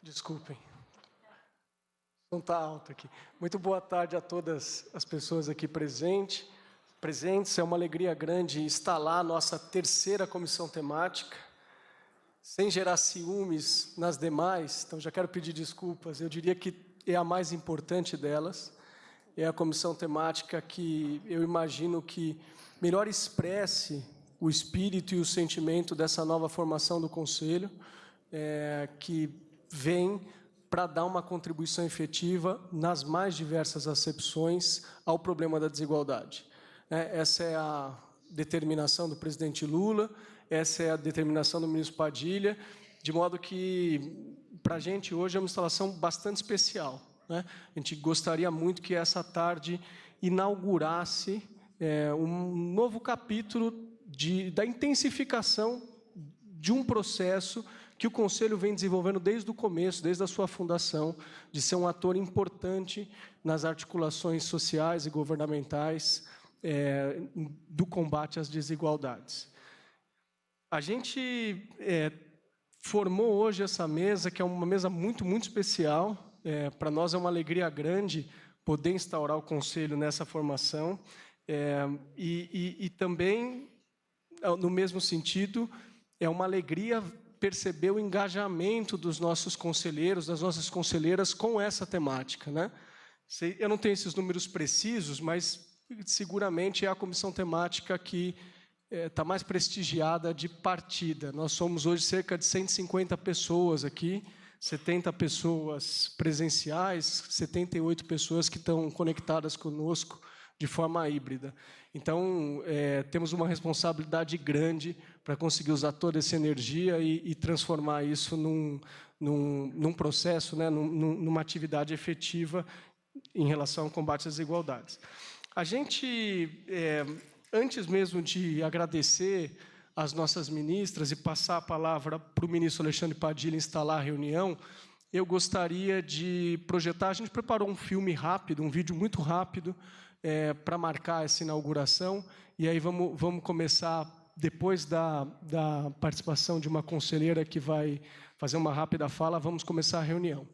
Desculpem. Não está alto aqui. Muito boa tarde a todas as pessoas aqui presentes. É uma alegria grande estar lá, nossa terceira comissão temática, sem gerar ciúmes nas demais, então já quero pedir desculpas. Eu diria que é a mais importante delas, é a comissão temática que eu imagino que melhor expresse o espírito e o sentimento dessa nova formação do Conselho, que vem para dar uma contribuição efetiva nas mais diversas acepções ao problema da desigualdade. Essa é a determinação do presidente Lula, essa é a determinação do ministro Padilha, de modo que, para a gente, hoje é uma instalação bastante especial. A gente gostaria muito que essa tarde inaugurasse um novo capítulo da intensificação de um processo que o Conselho vem desenvolvendo desde o começo, desde a sua fundação, de ser um ator importante nas articulações sociais e governamentais do combate às desigualdades. A gente formou hoje essa mesa, que é uma mesa muito, muito especial. Para nós é uma alegria grande poder instaurar o Conselho nessa formação. E também, no mesmo sentido, é uma alegria perceber o engajamento dos nossos conselheiros, das nossas conselheiras com essa temática, Eu não tenho esses números precisos, mas seguramente é a comissão temática que está mais prestigiada de partida. Nós somos hoje cerca de 150 pessoas aqui, 70 pessoas presenciais, 78 pessoas que estão conectadas conosco de forma híbrida. Então, temos uma responsabilidade grande para conseguir usar toda essa energia e transformar isso num processo, numa atividade efetiva em relação ao combate às desigualdades. A gente, antes mesmo de agradecer às nossas ministras e passar a palavra para o ministro Alexandre Padilha instalar a reunião, eu gostaria de projetar, a gente preparou um filme rápido, um vídeo muito rápido, para marcar essa inauguração, e aí vamos começar, depois da participação de uma conselheira que vai fazer uma rápida fala, vamos começar a reunião.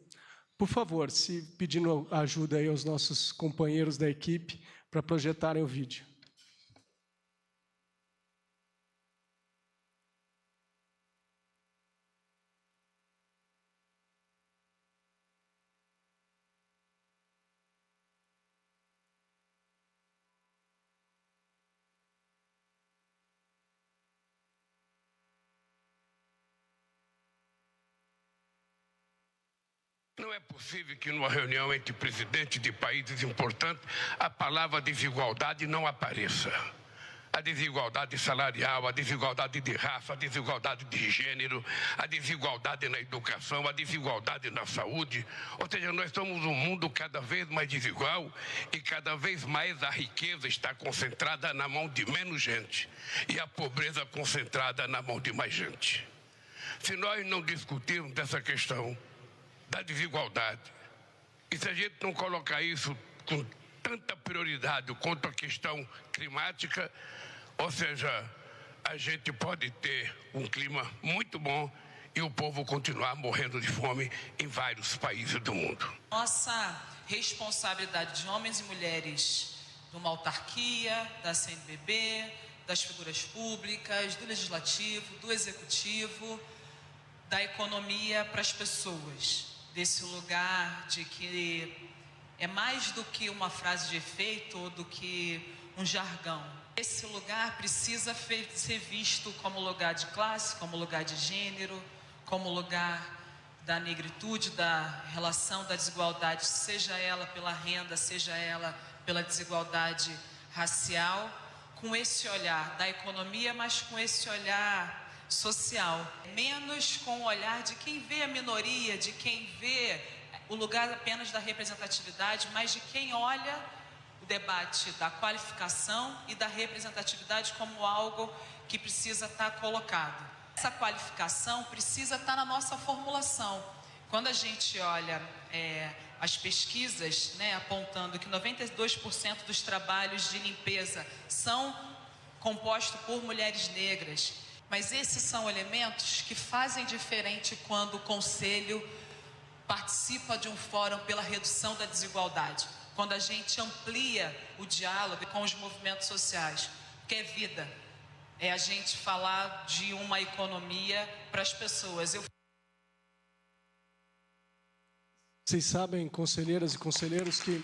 Por favor, se pedindo ajuda aí aos nossos companheiros da equipe para projetarem o vídeo. Não é possível que numa reunião entre presidentes de países importantes a palavra desigualdade não apareça. A desigualdade salarial, a desigualdade de raça, a desigualdade de gênero, a desigualdade na educação, a desigualdade na saúde. Ou seja, nós somos um mundo cada vez mais desigual e cada vez mais a riqueza está concentrada na mão de menos gente e a pobreza concentrada na mão de mais gente. Se nós não discutirmos essa questão da desigualdade, e se a gente não colocar isso com tanta prioridade quanto a questão climática, ou seja, a gente pode ter um clima muito bom e o povo continuar morrendo de fome em vários países do mundo. Nossa responsabilidade de homens e mulheres de uma autarquia, da CNBB, das figuras públicas, do legislativo, do executivo, da economia para as pessoas. Desse lugar de que é mais do que uma frase de efeito ou do que um jargão. Esse lugar precisa ser visto como lugar de classe, como lugar de gênero, como lugar da negritude, da relação da desigualdade, seja ela pela renda, seja ela pela desigualdade racial, com esse olhar da economia, mas com esse olhar social, menos com o olhar de quem vê a minoria, de quem vê o lugar apenas da representatividade, mas de quem olha o debate da qualificação e da representatividade como algo que precisa estar colocado. Essa qualificação precisa estar na nossa formulação. Quando a gente olha as pesquisas, apontando que 92% dos trabalhos de limpeza são compostos por mulheres negras, mas esses são elementos que fazem diferente quando o Conselho participa de um fórum pela redução da desigualdade, quando a gente amplia o diálogo com os movimentos sociais, que é vida, é a gente falar de uma economia para as pessoas. Vocês sabem, conselheiras e conselheiros, que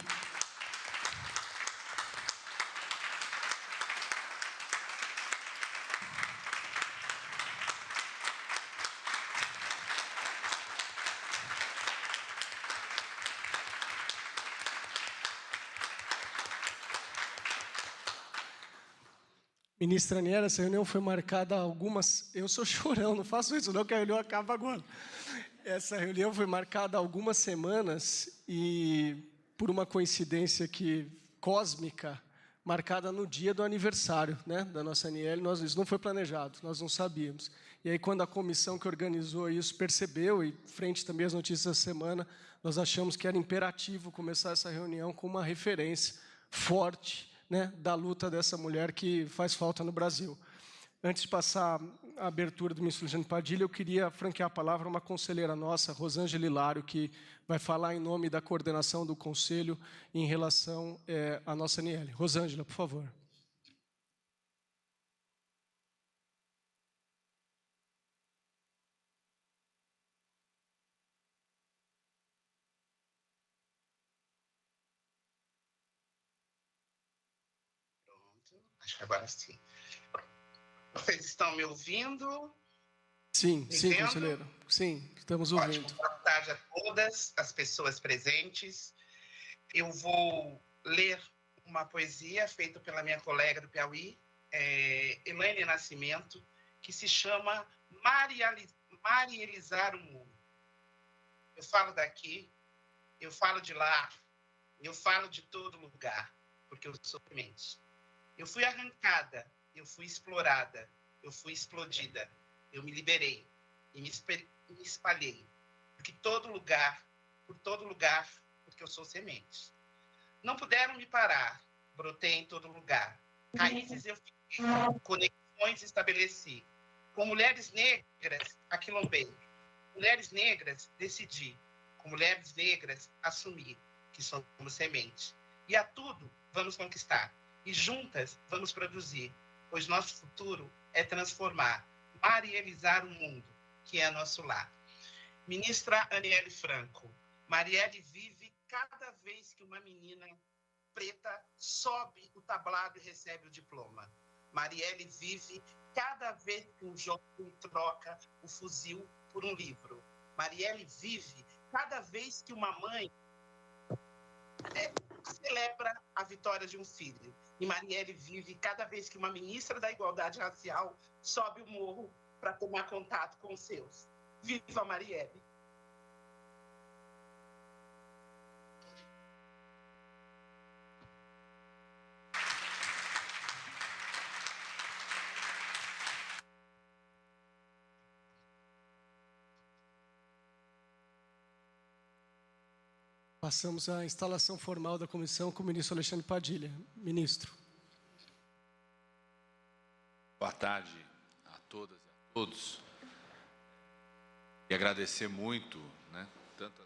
ministra Aniele, essa reunião foi marcada há algumas... Eu sou chorão, não faço isso não, que a reunião acaba agora. Essa reunião foi marcada há algumas semanas e, por uma coincidência cósmica, marcada no dia do aniversário, né, da nossa Aniele, isso não foi planejado, nós não sabíamos. E aí, quando a comissão que organizou isso percebeu, e frente também às notícias da semana, nós achamos que era imperativo começar essa reunião com uma referência forte, né, da luta dessa mulher que faz falta no Brasil. Antes de passar a abertura do ministro Alexandre Padilha, eu queria franquear a palavra a uma conselheira nossa, Rosângela Hilário, que vai falar em nome da coordenação do Conselho em relação à nossa Aniele. Rosângela, por favor. Acho que agora sim. Vocês estão me ouvindo? Sim, sim, conselheiro. Sim, estamos ouvindo. Ótimo. Boa tarde a todas as pessoas presentes. Eu vou ler uma poesia feita pela minha colega do Piauí, Elaine Nascimento, que se chama Marielizar o Mundo. Eu falo daqui, eu falo de lá, eu falo de todo lugar, porque eu sou semente. Eu fui arrancada, eu fui explorada, eu fui explodida, eu me liberei e me espalhei. Por todo lugar, porque eu sou semente. Não puderam me parar, brotei em todo lugar. Raízes eu fiquei, conexões estabeleci. Com mulheres negras, aquilombei. Mulheres negras, decidi. Com mulheres negras, assumi que somos semente. E a tudo vamos conquistar. E juntas vamos produzir, pois nosso futuro é transformar, marielizar o mundo, que é nosso lar. Ministra Aniele Franco, Marielle vive cada vez que uma menina preta sobe o tablado e recebe o diploma. Marielle vive cada vez que um jovem troca o fuzil por um livro. Marielle vive cada vez que uma mãe celebra a vitória de um filho. E Marielle vive cada vez que uma ministra da Igualdade Racial sobe o morro para tomar contato com os seus. Viva Marielle! Passamos à instalação formal da comissão com o ministro Alexandre Padilha. Ministro. Boa tarde a todas e a todos. E agradecer muito, né, tantas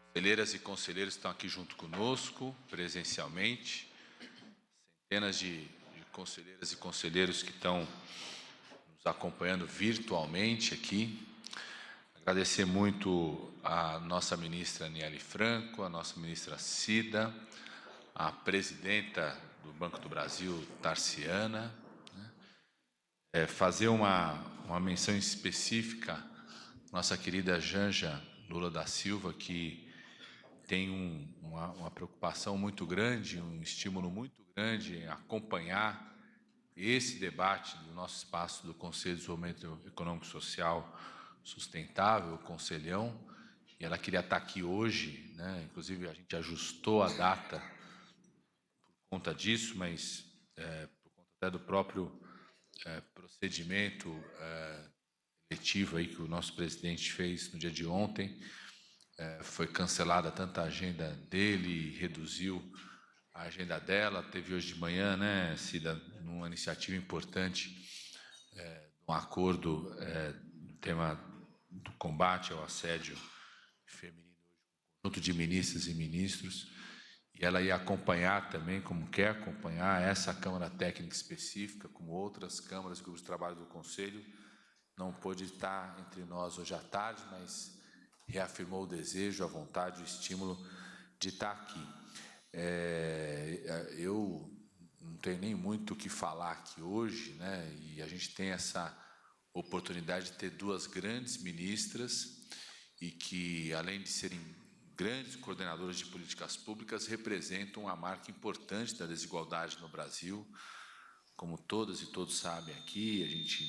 conselheiras e conselheiros que estão aqui junto conosco, presencialmente, centenas de conselheiras e conselheiros que estão nos acompanhando virtualmente aqui. Agradecer muito a nossa ministra Aniele Franco, a nossa ministra Cida, a presidenta do Banco do Brasil, Tarciana, né? Fazer uma menção específica, nossa querida Janja Lula da Silva, que tem uma preocupação muito grande, um estímulo muito grande em acompanhar esse debate do nosso espaço do Conselho de Desenvolvimento Econômico e Social Sustentável, o Conselhão, e ela queria estar aqui hoje, né? Inclusive a gente ajustou a data por conta disso, mas por conta até do próprio procedimento eletivo aí que o nosso presidente fez no dia de ontem, foi cancelada tanta a agenda dele, reduziu a agenda dela, teve hoje de manhã, né, Cida, numa iniciativa importante, um acordo no tema do combate ao assédio feminino hoje, um conjunto de ministras e ministros, e ela ia acompanhar também, como quer acompanhar, essa Câmara Técnica específica, como outras câmaras e grupos de trabalho do Conselho. Não pôde estar entre nós hoje à tarde, mas reafirmou o desejo, a vontade, o estímulo de estar aqui. Eu não tenho nem muito o que falar aqui hoje, né? E a gente tem essa oportunidade de ter duas grandes ministras e que, além de serem grandes coordenadoras de políticas públicas, representam uma marca importante da desigualdade no Brasil. Como todas e todos sabem aqui, a gente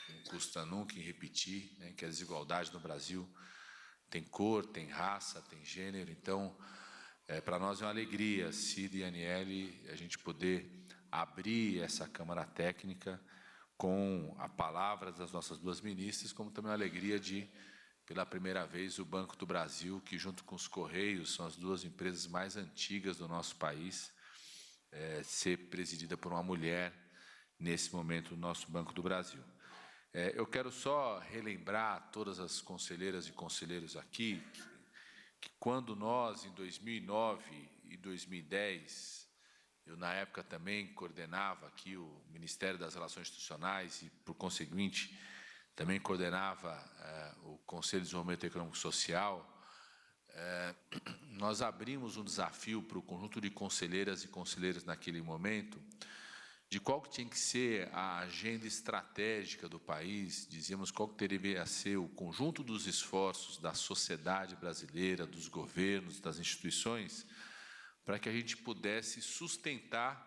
não custa nunca em repetir, né, que a desigualdade no Brasil tem cor, tem raça, tem gênero. Então, para nós é uma alegria, Cida e Aniele, a gente poder abrir essa Câmara Técnica com a palavra das nossas duas ministras, como também uma alegria de, pela primeira vez, o Banco do Brasil, que junto com os Correios, são as duas empresas mais antigas do nosso país, ser presidida por uma mulher, nesse momento, no nosso Banco do Brasil. Eu quero só relembrar a todas as conselheiras e conselheiros aqui que quando nós, em 2009 e 2010, eu, na época, também coordenava aqui o Ministério das Relações Institucionais e, por conseguinte, também coordenava o Conselho de Desenvolvimento Econômico e Social, nós abrimos um desafio para o conjunto de conselheiras e conselheiros naquele momento, de qual que tinha que ser a agenda estratégica do país, dizíamos qual que deveria ser o conjunto dos esforços da sociedade brasileira, dos governos, das instituições, para que a gente pudesse sustentar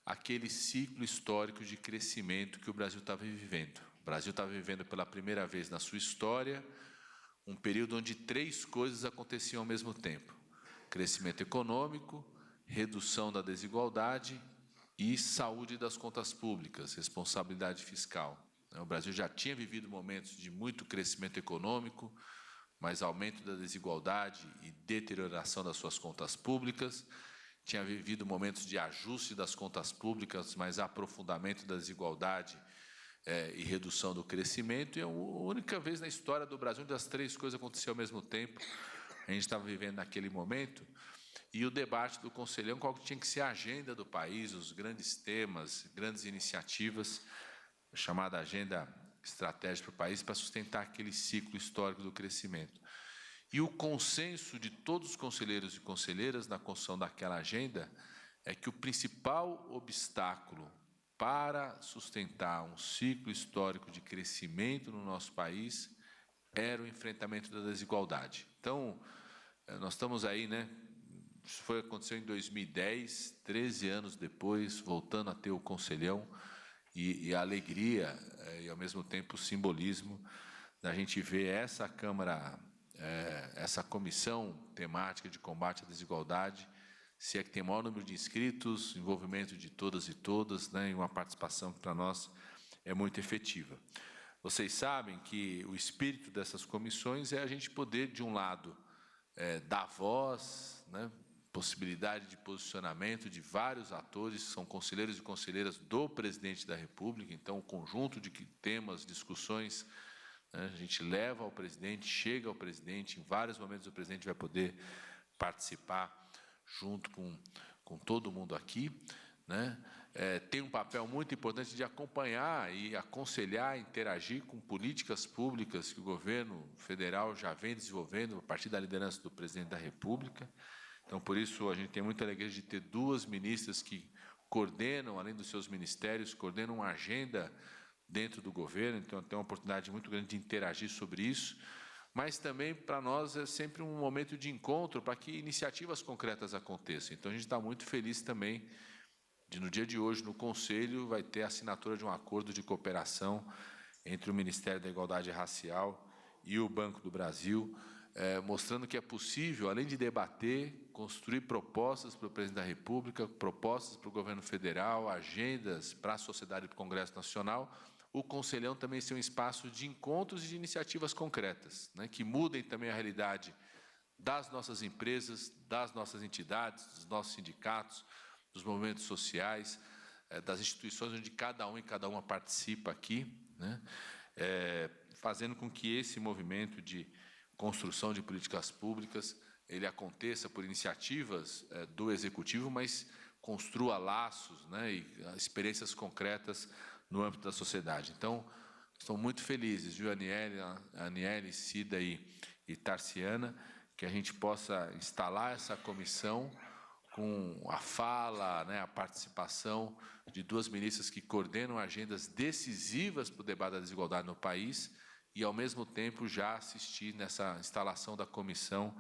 aquele ciclo histórico de crescimento que o Brasil estava vivendo. O Brasil estava vivendo pela primeira vez na sua história um período onde três coisas aconteciam ao mesmo tempo: crescimento econômico, redução da desigualdade e saúde das contas públicas, responsabilidade fiscal. O Brasil já tinha vivido momentos de muito crescimento econômico, mas aumento da desigualdade e deterioração das suas contas públicas. Tinha vivido momentos de ajuste das contas públicas, mas aprofundamento da desigualdade e redução do crescimento. E é a única vez na história do Brasil onde as três coisas aconteciam ao mesmo tempo. A gente estava vivendo naquele momento. E o debate do Conselhão, qual que tinha que ser a agenda do país, os grandes temas, grandes iniciativas, a chamada agenda estratégica para o país, para sustentar aquele ciclo histórico do crescimento. E o consenso de todos os conselheiros e conselheiras na construção daquela agenda é que o principal obstáculo para sustentar um ciclo histórico de crescimento no nosso país era o enfrentamento da desigualdade. Então, nós estamos aí, né? Isso aconteceu em 2010, 13 anos depois, voltando a ter o Conselhão, e a alegria e, ao mesmo tempo, o simbolismo da gente ver essa Câmara, essa comissão temática de combate à desigualdade, se é que tem o maior número de inscritos, envolvimento de todas e todas, né, e uma participação que, para nós, é muito efetiva. Vocês sabem que o espírito dessas comissões é a gente poder, de um lado, dar voz, né, possibilidade de posicionamento de vários atores, que são conselheiros e conselheiras do presidente da República. Então, o conjunto de temas, discussões, né, a gente leva ao presidente, chega ao presidente, em vários momentos o presidente vai poder participar junto com todo mundo aqui, né? Tem um papel muito importante de acompanhar e aconselhar, interagir com políticas públicas que o governo federal já vem desenvolvendo a partir da liderança do presidente da República. Então, por isso, a gente tem muita alegria de ter duas ministras que coordenam, além dos seus ministérios, coordenam uma agenda dentro do governo. Então, tem uma oportunidade muito grande de interagir sobre isso. Mas também, para nós, é sempre um momento de encontro para que iniciativas concretas aconteçam. Então, a gente está muito feliz também de, no dia de hoje, no Conselho, vai ter a assinatura de um acordo de cooperação entre o Ministério da Igualdade Racial e o Banco do Brasil, mostrando que é possível, além de debater, construir propostas para o presidente da República, propostas para o governo federal, agendas para a sociedade e para o Congresso Nacional, o Conselhão também ser um espaço de encontros e de iniciativas concretas, né, que mudem também a realidade das nossas empresas, das nossas entidades, dos nossos sindicatos, dos movimentos sociais, das instituições onde cada um e cada uma participa aqui, né, fazendo com que esse movimento de construção de políticas públicas, ele aconteça por iniciativas do Executivo, mas construa laços, né, e experiências concretas no âmbito da sociedade. Então, estou muito felizes, viu, Aniele, Cida e Tarciana, que a gente possa instalar essa comissão com a fala, né, a participação de duas ministras que coordenam agendas decisivas para o debate da desigualdade no país e, ao mesmo tempo, já assistir nessa instalação da comissão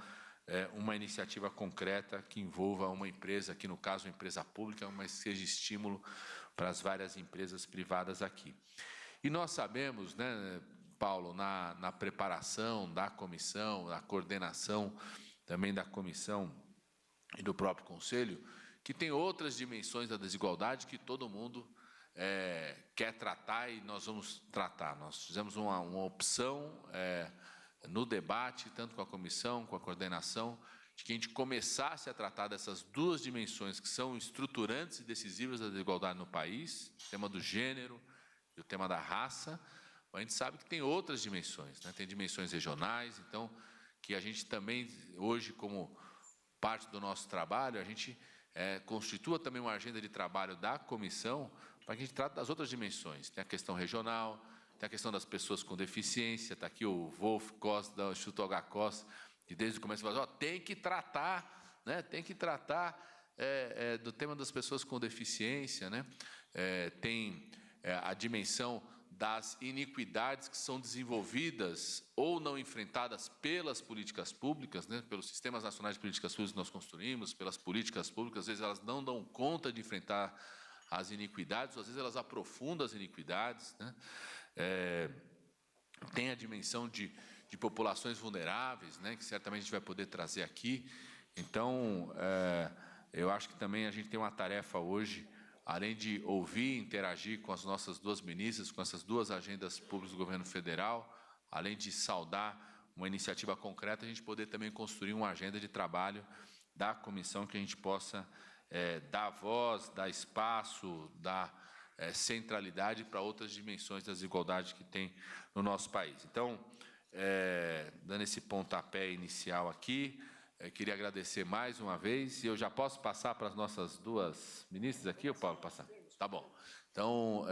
uma iniciativa concreta que envolva uma empresa, aqui no caso uma empresa pública, mas seja estímulo para as várias empresas privadas aqui. E nós sabemos, né, Paulo, na preparação da comissão, na coordenação também da comissão e do próprio Conselho, que tem outras dimensões da desigualdade que todo mundo quer tratar e nós vamos tratar. Nós fizemos uma opção no debate, tanto com a comissão, com a coordenação, de que a gente começasse a tratar dessas duas dimensões que são estruturantes e decisivas da desigualdade no país, o tema do gênero e o tema da raça. A gente sabe que tem outras dimensões, né? Tem dimensões regionais, então, que a gente também, hoje, como parte do nosso trabalho, a gente constitua também uma agenda de trabalho da comissão para que a gente trate das outras dimensões. Tem a questão regional, tem a questão das pessoas com deficiência, está aqui o Wolf Costa, do Instituto H. Costa, que desde o começo falou, tem que tratar, né? Tem que tratar do tema das pessoas com deficiência, né? Tem a dimensão das iniquidades que são desenvolvidas ou não enfrentadas pelas políticas públicas, né, pelos sistemas nacionais de políticas públicas que nós construímos, pelas políticas públicas, às vezes elas não dão conta de enfrentar as iniquidades, ou às vezes elas aprofundam as iniquidades, né? Tem a dimensão de populações vulneráveis, né, que certamente a gente vai poder trazer aqui. Então, eu acho que também a gente tem uma tarefa hoje, além de ouvir e interagir com as nossas duas ministras, com essas duas agendas públicas do governo federal, além de saudar uma iniciativa concreta, a gente poder também construir uma agenda de trabalho da comissão que a gente possa dar voz, dar espaço, dar centralidade para outras dimensões da desigualdade que tem no nosso país. Então, dando esse pontapé inicial aqui, queria agradecer mais uma vez, e eu já posso passar para as nossas duas ministras aqui, ou Paulo, passar? Tá bom. Então,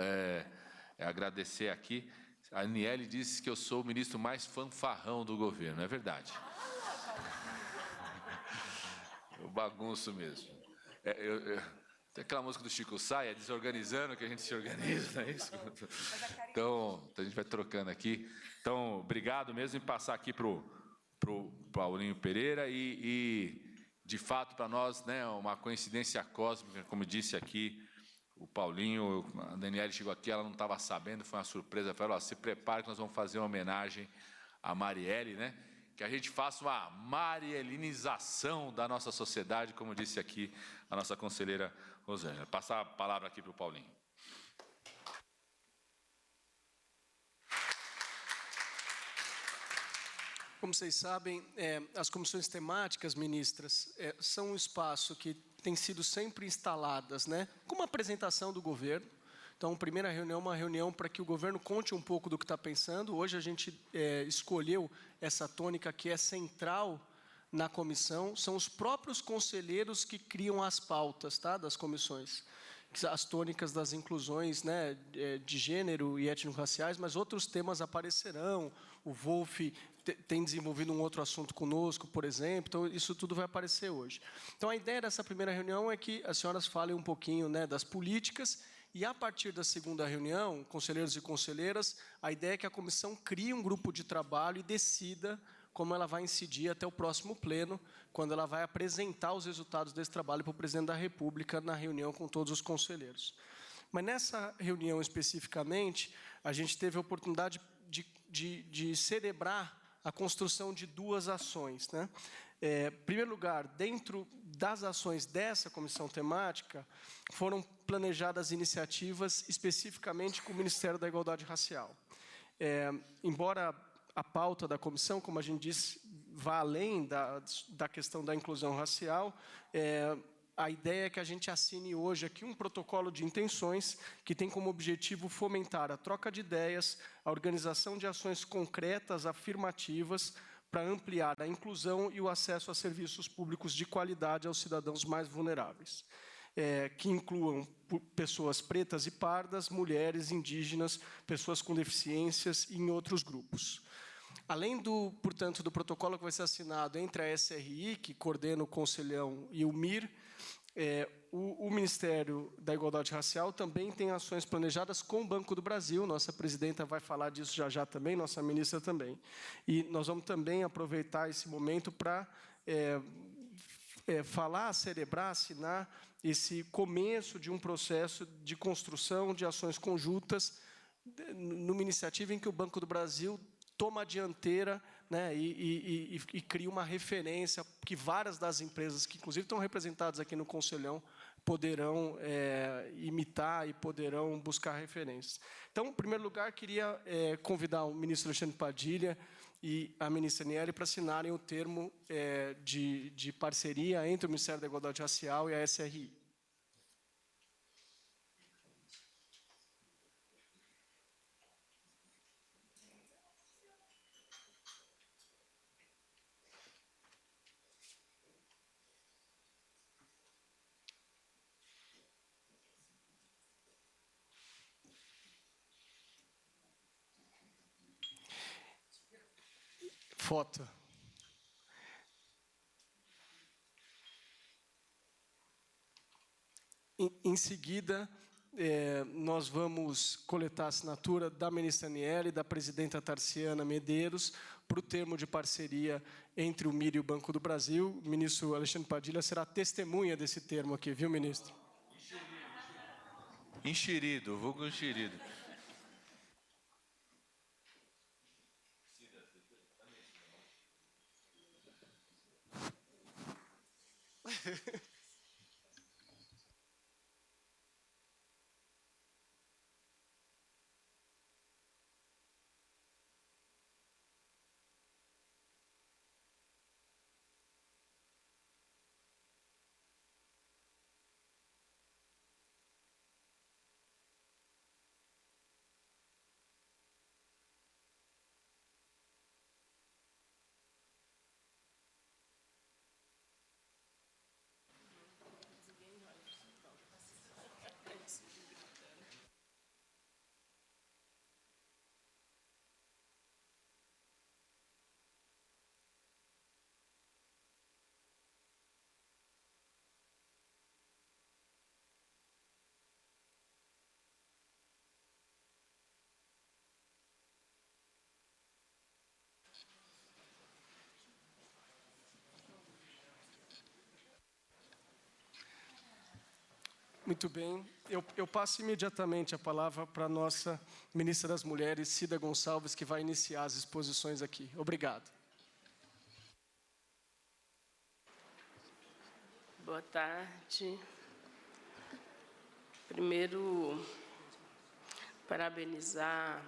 agradecer aqui. A Aniele disse que eu sou o ministro mais fanfarrão do governo, é verdade. Eu bagunço mesmo. Tem aquela música do Chico Saia, desorganizando, que a gente se organiza, não é isso? Então, a gente vai trocando aqui. Então, obrigado mesmo em passar aqui para o Paulinho Pereira e de fato, para nós, né, uma coincidência cósmica, como disse aqui o Paulinho, a Daniela chegou aqui, ela não estava sabendo, foi uma surpresa, falou, se prepare que nós vamos fazer uma homenagem a Marielle, né, que a gente faça uma marielinização da nossa sociedade, como disse aqui a nossa conselheira Rosângela. Passar a palavra aqui para o Paulinho. Como vocês sabem, as comissões temáticas, ministras, são um espaço que tem sido sempre instaladas, né, com uma apresentação do governo. Então, a primeira reunião é uma reunião para que o governo conte um pouco do que está pensando. Hoje a gente escolheu essa tônica que é central na comissão. São os próprios conselheiros que criam as pautas, tá, das comissões. As tônicas das inclusões, né, de gênero e étnico-raciais, mas outros temas aparecerão. O Wolf tem desenvolvido um outro assunto conosco, por exemplo, então isso tudo vai aparecer hoje. Então, a ideia dessa primeira reunião é que as senhoras falem um pouquinho, né, das políticas, e a partir da segunda reunião, conselheiros e conselheiras, a ideia é que a comissão crie um grupo de trabalho e decida como ela vai incidir até o próximo pleno, quando ela vai apresentar os resultados desse trabalho para o presidente da República na reunião com todos os conselheiros. Mas nessa reunião especificamente, a gente teve a oportunidade de celebrar a construção de duas ações, né? Em primeiro lugar, dentro das ações dessa comissão temática, foram planejadas iniciativas especificamente com o Ministério da Igualdade Racial. Embora a pauta da comissão, como a gente disse, vá além da questão da inclusão racial, a ideia é que a gente assine hoje aqui um protocolo de intenções que tem como objetivo fomentar a troca de ideias, a organização de ações concretas, afirmativas, para ampliar a inclusão e o acesso a serviços públicos de qualidade aos cidadãos mais vulneráveis, que incluam pessoas pretas e pardas, mulheres, indígenas, pessoas com deficiências e em outros grupos. Além, portanto, do protocolo que vai ser assinado entre a SRI, que coordena o Conselhão, e o MIR, o Ministério da Igualdade Racial também tem ações planejadas com o Banco do Brasil. Nossa presidenta vai falar disso já também, nossa ministra também. E nós vamos também aproveitar esse momento para falar, celebrar, assinar esse começo de um processo de construção de ações conjuntas numa iniciativa em que o Banco do Brasil toma a dianteira, né, e cria uma referência que várias das empresas, que inclusive estão representadas aqui no Conselhão, poderão imitar e poderão buscar referências. Então, em primeiro lugar, queria convidar o ministro Alexandre Padilha e a ministra Aniele para assinarem o termo de parceria entre o Ministério da Igualdade Racial e a SRI. Foto. Em seguida, nós vamos coletar a assinatura da ministra Aniele e da presidenta Tarciana Medeiros para o termo de parceria entre o MIR e o Banco do Brasil. O ministro Alexandre Padilha será testemunha desse termo aqui, viu, ministro? Enxerido, vulgo enxerido. Muito bem. Eu passo imediatamente a palavra para a nossa ministra das Mulheres, Cida Gonçalves, que vai iniciar as exposições aqui. Obrigado. Boa tarde. Primeiro, parabenizar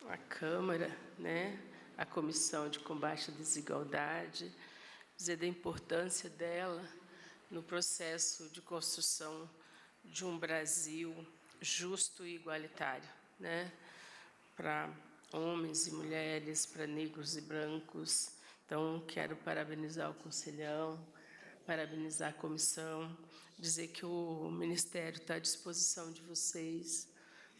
a Câmara, né, a Comissão de Combate à Desigualdade, dizer da importância dela no processo de construção de um Brasil justo e igualitário, né, para homens e mulheres, para negros e brancos. Então, quero parabenizar o Conselhão, parabenizar a comissão, dizer que o Ministério está à disposição de vocês,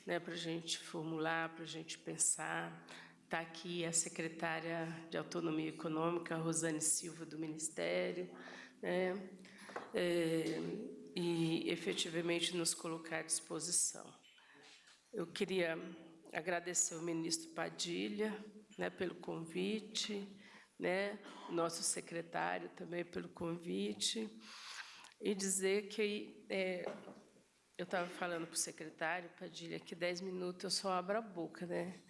né, para a gente formular, para a gente pensar. Está aqui a secretária de Autonomia Econômica, Rosane Silva, do Ministério, né, e efetivamente nos colocar à disposição. Eu queria agradecer ao ministro Padilha, né, pelo convite, né, o nosso secretário também pelo convite, e dizer que eu estava falando para o secretário Padilha que 10 minutos eu só abro a boca, né?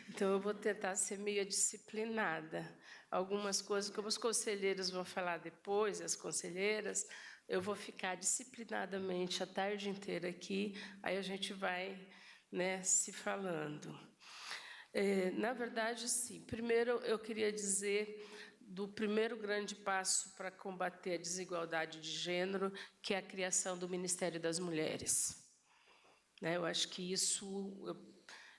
Então eu vou tentar ser meio disciplinada. Algumas coisas, como os conselheiros vão falar depois, as conselheiras, eu vou ficar disciplinadamente a tarde inteira aqui, aí a gente vai, né, se falando. Na verdade, sim. Primeiro, eu queria dizer do primeiro grande passo para combater a desigualdade de gênero, que é a criação do Ministério das Mulheres. Eu acho que isso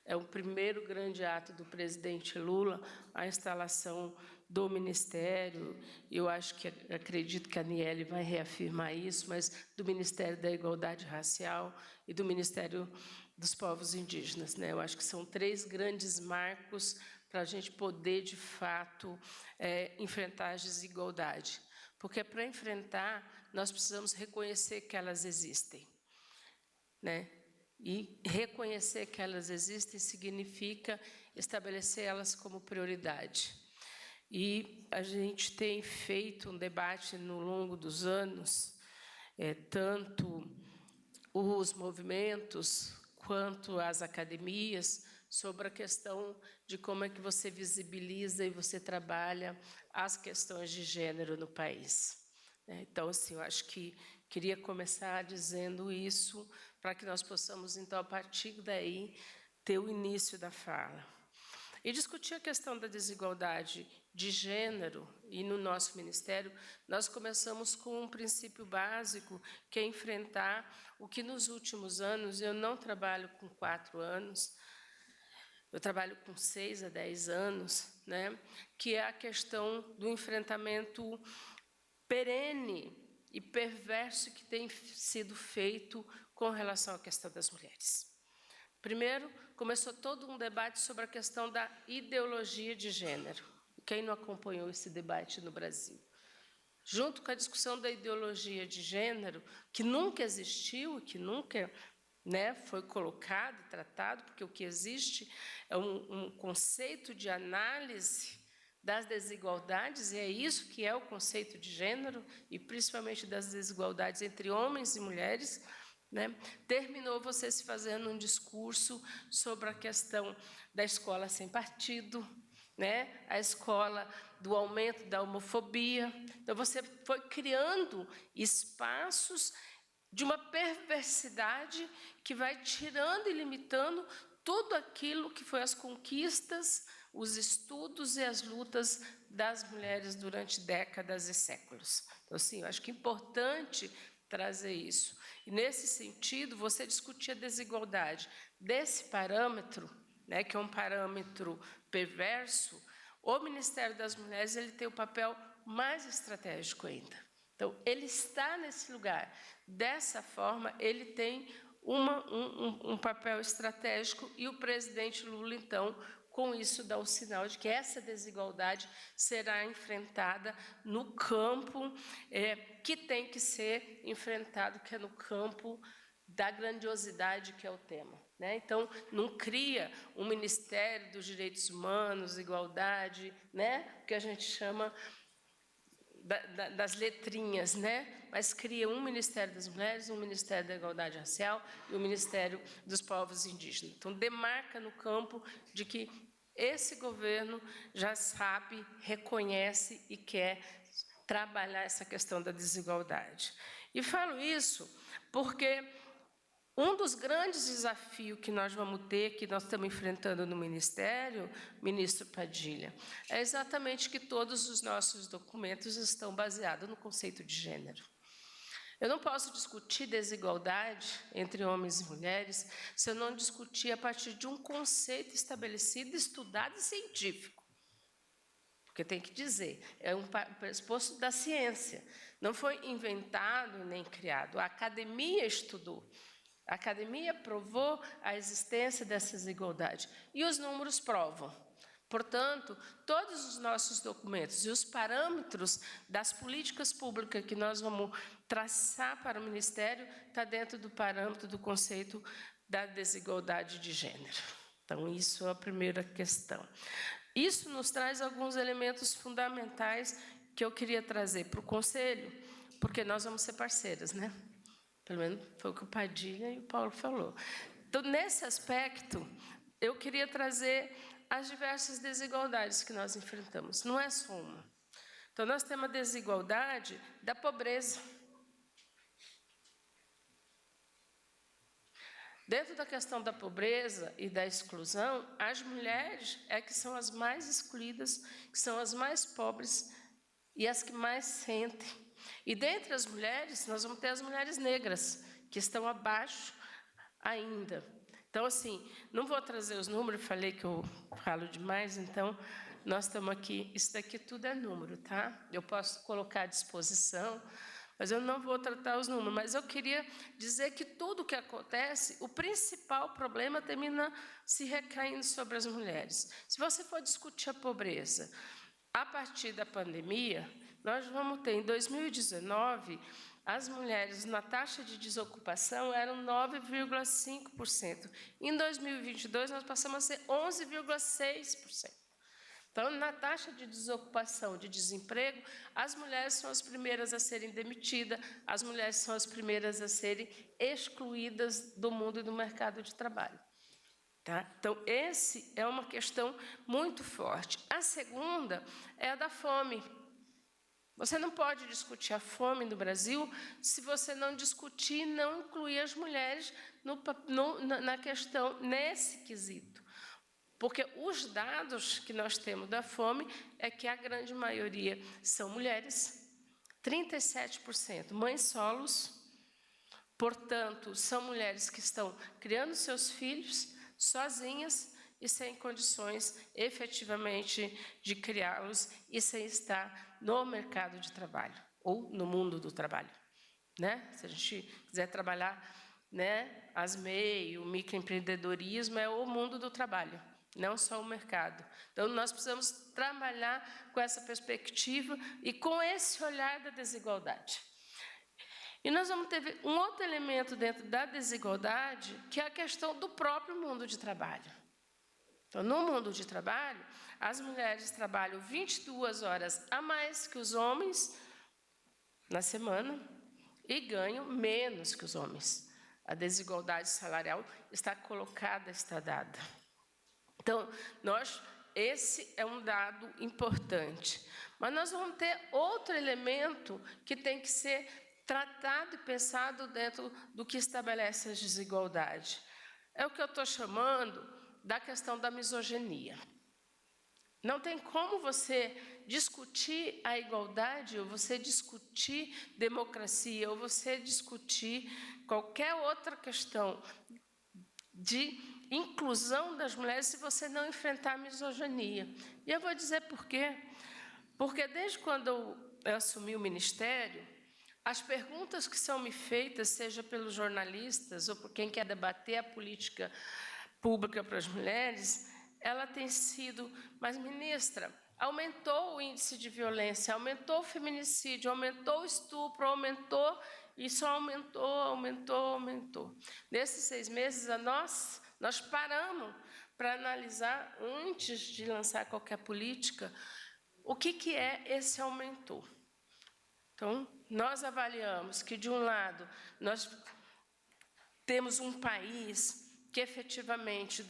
é o primeiro grande ato do presidente Lula, a instalação do Ministério, eu acredito que a Aniele vai reafirmar isso, mas do Ministério da Igualdade Racial e do Ministério dos Povos Indígenas, né? Eu acho que são 3 grandes marcos para a gente poder, de fato, enfrentar as desigualdades. Porque, para enfrentar, nós precisamos reconhecer que elas existem, né? E reconhecer que elas existem significa estabelecer elas como prioridade. E a gente tem feito um debate no longo dos anos, tanto os movimentos quanto as academias, sobre a questão de como é que você visibiliza e você trabalha as questões de gênero no país. Então, assim, eu acho que queria começar dizendo isso, para que nós possamos, então, a partir daí, ter o início da fala. E discutir a questão da desigualdade de gênero, e no nosso ministério, nós começamos com um princípio básico, que é enfrentar o que nos últimos anos, eu não trabalho com 4 anos, eu trabalho com 6 a 10 anos, né, que é a questão do enfrentamento perene e perverso que tem sido feito com relação à questão das mulheres. Primeiro, começou todo um debate sobre a questão da ideologia de gênero. Quem não acompanhou esse debate no Brasil? Junto com a discussão da ideologia de gênero, que nunca existiu, que nunca, né, foi colocado e tratado, porque o que existe é um conceito de análise das desigualdades, e é isso que é o conceito de gênero, e principalmente das desigualdades entre homens e mulheres, né? Terminou você se fazendo um discurso sobre a questão da escola sem partido, né? A escola do aumento da homofobia. Então, você foi criando espaços de uma perversidade que vai tirando e limitando tudo aquilo que foi as conquistas, os estudos e as lutas das mulheres durante décadas e séculos. Então, assim, eu acho que é importante trazer isso. E, nesse sentido, você discutir a desigualdade desse parâmetro, né, que é um parâmetro perverso, o Ministério das Mulheres ele tem o papel mais estratégico ainda. Então, ele está nesse lugar. Dessa forma, ele tem um papel estratégico, e o presidente Lula, então, com isso dá o sinal de que essa desigualdade será enfrentada no campo que tem que ser enfrentado, que é no campo da grandiosidade que é o tema, né? Então, não cria um Ministério dos Direitos Humanos, Igualdade, né, que a gente chama das letrinhas, né? Mas cria um Ministério das Mulheres, um Ministério da Igualdade Racial e o Ministério dos Povos Indígenas. Então, demarca no campo de que esse governo já sabe, reconhece e quer trabalhar essa questão da desigualdade. E falo isso porque um dos grandes desafios que nós vamos ter, que nós estamos enfrentando no Ministério, ministro Padilha, é exatamente que todos os nossos documentos estão baseados no conceito de gênero. Eu não posso discutir desigualdade entre homens e mulheres se eu não discutir a partir de um conceito estabelecido, estudado e científico. Porque tem que dizer, é um pressuposto da ciência. Não foi inventado nem criado. A academia estudou. A academia provou a existência dessas desigualdades. E os números provam. Portanto, todos os nossos documentos e os parâmetros das políticas públicas que nós vamos traçar para o Ministério está dentro do parâmetro do conceito da desigualdade de gênero. Então, isso é a primeira questão. Isso nos traz alguns elementos fundamentais que eu queria trazer para o Conselho, porque nós vamos ser parceiras, né? Pelo menos foi o que o Padilha e o Paulo falou. Então, nesse aspecto, eu queria trazer as diversas desigualdades que nós enfrentamos. Não é só uma. Então, nós temos a desigualdade da pobreza. Dentro da questão da pobreza e da exclusão, as mulheres é que são as mais excluídas, que são as mais pobres e as que mais sentem. E dentre as mulheres, nós vamos ter as mulheres negras, que estão abaixo ainda. Então, assim, não vou trazer os números, falei que eu falo demais, então nós estamos aqui, isso daqui tudo é número, tá? Eu posso colocar à disposição, mas eu não vou tratar os números, mas eu queria dizer que tudo que acontece, o principal problema termina se recaindo sobre as mulheres. Se você for discutir a pobreza, a partir da pandemia, nós vamos ter, em 2019, as mulheres na taxa de desocupação eram 9,5%. Em 2022, nós passamos a ser 11,6%. Então, na taxa de desocupação, de desemprego, as mulheres são as primeiras a serem demitidas, as mulheres são as primeiras a serem excluídas do mundo e do mercado de trabalho. Tá? Então, essa é uma questão muito forte. A segunda é a da fome. Você não pode discutir a fome no Brasil se você não discutir e não incluir as mulheres na questão, nesse quesito. Porque os dados que nós temos da fome é que a grande maioria são mulheres, 37% mães solos, portanto, são mulheres que estão criando seus filhos sozinhas e sem condições efetivamente de criá-los e sem estar no mercado de trabalho ou no mundo do trabalho, né? Se a gente quiser trabalhar, né, as MEI, o microempreendedorismo é o mundo do trabalho, não só o mercado. Então, nós precisamos trabalhar com essa perspectiva e com esse olhar da desigualdade. E nós vamos ter um outro elemento dentro da desigualdade, que é a questão do próprio mundo de trabalho. Então, no mundo de trabalho, as mulheres trabalham 22 horas a mais que os homens na semana e ganham menos que os homens. A desigualdade salarial está colocada, está dada. Então, esse é um dado importante. Mas nós vamos ter outro elemento que tem que ser tratado e pensado dentro do que estabelece a desigualdade. É o que eu estou chamando da questão da misoginia. Não tem como você discutir a igualdade, ou você discutir democracia, ou você discutir qualquer outra questão de inclusão das mulheres se você não enfrentar a misoginia. E eu vou dizer por quê. Porque desde quando eu assumi o ministério, as perguntas que são me feitas, seja pelos jornalistas ou por quem quer debater a política pública para as mulheres, ela tem sido, mas ministra, aumentou o índice de violência, aumentou o feminicídio, aumentou o estupro, aumentou, e só aumentou. Nesses 6 meses, nós paramos para analisar, antes de lançar qualquer política, o que é esse aumentou. Então, nós avaliamos que, de um lado, nós temos um país que, efetivamente,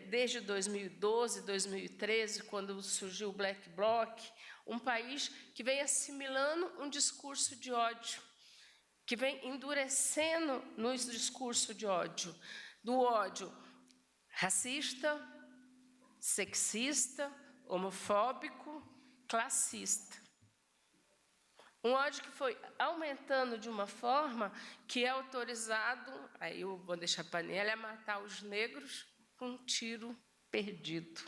desde 2012, 2013, quando surgiu o Black Bloc, um país que vem assimilando um discurso de ódio, que vem endurecendo no discurso de ódio, do ódio racista, sexista, homofóbico, classista. Um ódio que foi aumentando de uma forma que é autorizado, aí eu vou deixar a panela, a matar os negros com um tiro perdido,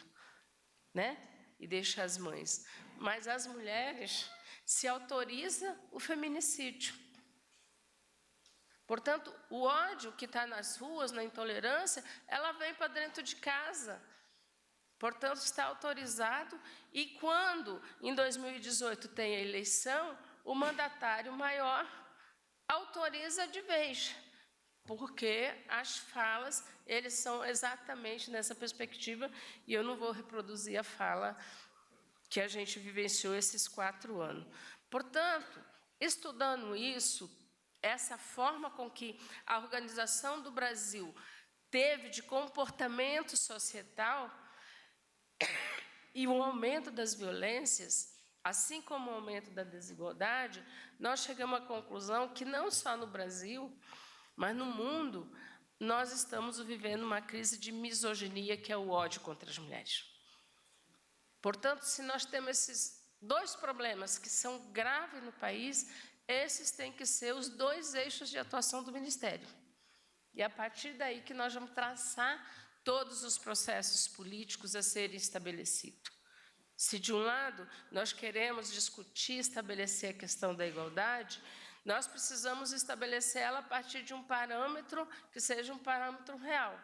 né? E deixa as mães. Mas as mulheres se autoriza o feminicídio. Portanto, o ódio que está nas ruas, na intolerância, ela vem para dentro de casa. Portanto, está autorizado. E quando, em 2018, tem a eleição, o mandatário maior autoriza de vez, porque as falas, eles são exatamente nessa perspectiva, e eu não vou reproduzir a fala que a gente vivenciou esses 4 anos. Portanto, estudando isso, essa forma com que a Organização do Brasil teve de comportamento societal e o aumento das violências, assim como o aumento da desigualdade, nós chegamos à conclusão que não só no Brasil, mas no mundo, nós estamos vivendo uma crise de misoginia, que é o ódio contra as mulheres. Portanto, se nós temos esses 2 problemas que são graves no país, esses têm que ser os 2 eixos de atuação do Ministério. E é a partir daí que nós vamos traçar todos os processos políticos a serem estabelecidos. Se, de um lado, nós queremos discutir, estabelecer a questão da igualdade, nós precisamos estabelecer ela a partir de um parâmetro que seja um parâmetro real.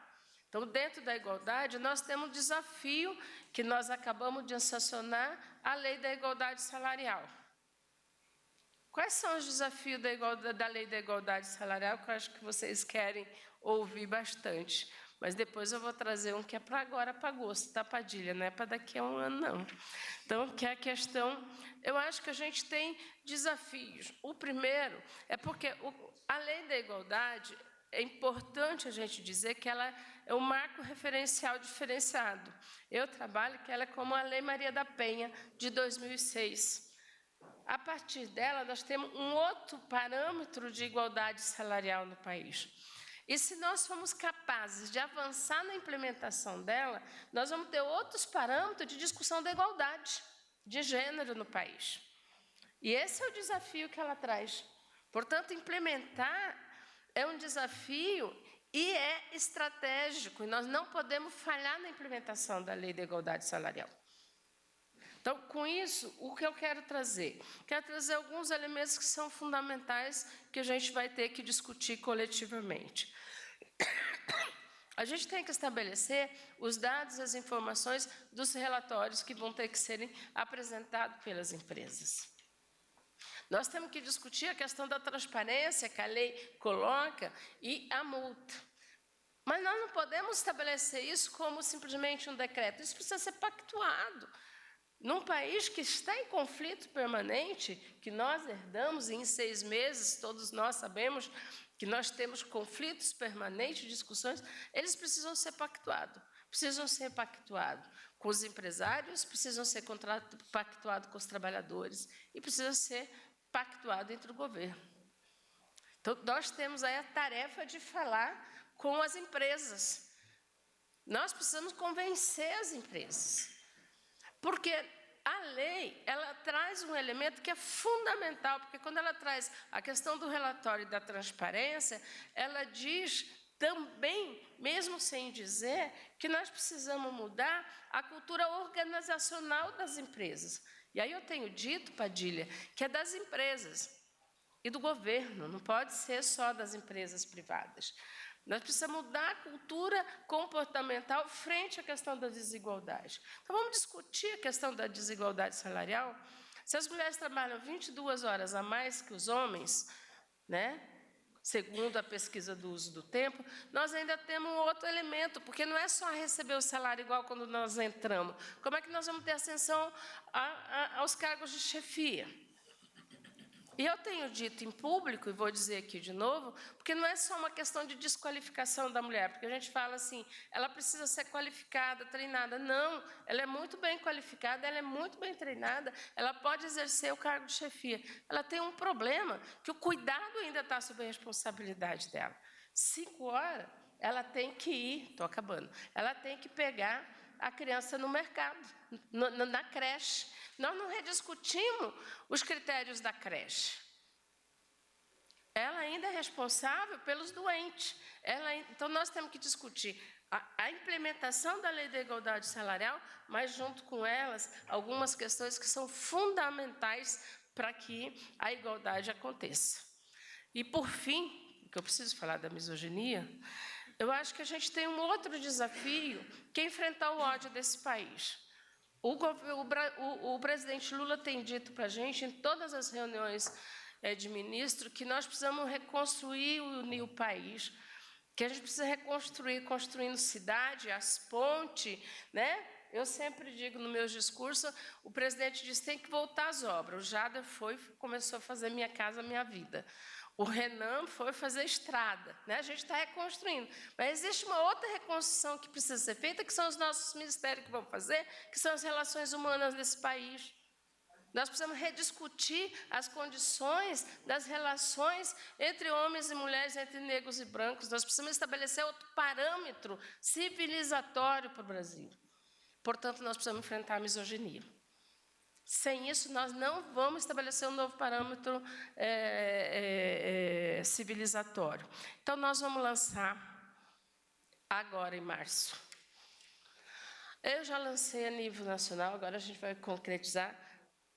Então, dentro da igualdade, nós temos um desafio que nós acabamos de sancionar, a Lei da Igualdade Salarial. Quais são os desafios da Lei da Igualdade Salarial, que eu acho que vocês querem ouvir bastante? Mas depois eu vou trazer um que é para agora, para agosto, tá, Padilha? Não é para daqui a um ano, não. Então, que é a questão... Eu acho que a gente tem desafios. O primeiro é porque a Lei da Igualdade, é importante a gente dizer que ela é um marco referencial diferenciado. Eu trabalho que ela é como a Lei Maria da Penha, de 2006. A partir dela, nós temos um outro parâmetro de igualdade salarial no país. E se nós formos capazes de avançar na implementação dela, nós vamos ter outros parâmetros de discussão da igualdade de gênero no país. E esse é o desafio que ela traz. Portanto, implementar é um desafio e é estratégico, e nós não podemos falhar na implementação da Lei da Igualdade Salarial. Então, com isso, o que eu quero trazer? Quero trazer alguns elementos que são fundamentais que a gente vai ter que discutir coletivamente. A gente tem que estabelecer os dados e as informações dos relatórios que vão ter que serem apresentados pelas empresas. Nós temos que discutir a questão da transparência que a lei coloca e a multa. Mas nós não podemos estabelecer isso como simplesmente um decreto. Isso precisa ser pactuado. Num país que está em conflito permanente, que nós herdamos e em 6 meses, todos nós sabemos que nós temos conflitos permanentes, discussões, eles precisam ser pactuados. Precisam ser pactuados com os empresários, precisam ser pactuados com os trabalhadores e precisa ser pactuado entre o governo. Então, nós temos aí a tarefa de falar com as empresas. Nós precisamos convencer as empresas. Porque a lei, ela traz um elemento que é fundamental, porque quando ela traz a questão do relatório e da transparência, ela diz também, mesmo sem dizer, que nós precisamos mudar a cultura organizacional das empresas. E aí eu tenho dito, Padilha, que é das empresas e do governo, não pode ser só das empresas privadas. Nós precisamos mudar a cultura comportamental frente à questão da desigualdade. Então, vamos discutir a questão da desigualdade salarial. Se as mulheres trabalham 22 horas a mais que os homens, né, segundo a pesquisa do uso do tempo, nós ainda temos um outro elemento, porque não é só receber o salário igual quando nós entramos. Como é que nós vamos ter ascensão aos cargos de chefia? E eu tenho dito em público, e vou dizer aqui de novo, porque não é só uma questão de desqualificação da mulher, porque a gente fala assim, ela precisa ser qualificada, treinada. Não, ela é muito bem qualificada, ela é muito bem treinada, ela pode exercer o cargo de chefia. Ela tem um problema, que o cuidado ainda está sob a responsabilidade dela. 5 horas, ela tem que ir, estou acabando, ela tem que pegar a criança no mercado, na creche. Nós não rediscutimos os critérios da creche. Ela ainda é responsável pelos doentes. Então, nós temos que discutir a implementação da Lei da Igualdade Salarial, mas, junto com elas, algumas questões que são fundamentais para que a igualdade aconteça. E, por fim, que eu preciso falar da misoginia, eu acho que a gente tem um outro desafio, que é enfrentar o ódio desse país. O presidente Lula tem dito para a gente, em todas as reuniões de ministro, que nós precisamos reconstruir e unir o país, que a gente precisa reconstruir, construindo cidade, as pontes, né? Eu sempre digo no meu discurso, o presidente diz que tem que voltar às obras. O Jader começou a fazer Minha Casa Minha Vida. O Renan foi fazer estrada, né? A gente está reconstruindo. Mas existe uma outra reconstrução que precisa ser feita, que são os nossos ministérios que vão fazer, que são as relações humanas desse país. Nós precisamos rediscutir as condições das relações entre homens e mulheres, entre negros e brancos. Nós precisamos estabelecer outro parâmetro civilizatório para o Brasil. Portanto, nós precisamos enfrentar a misoginia. Sem isso, nós não vamos estabelecer um novo parâmetro civilizatório. Então, nós vamos lançar, agora em março, Eu já lancei a nível nacional, agora a gente vai concretizar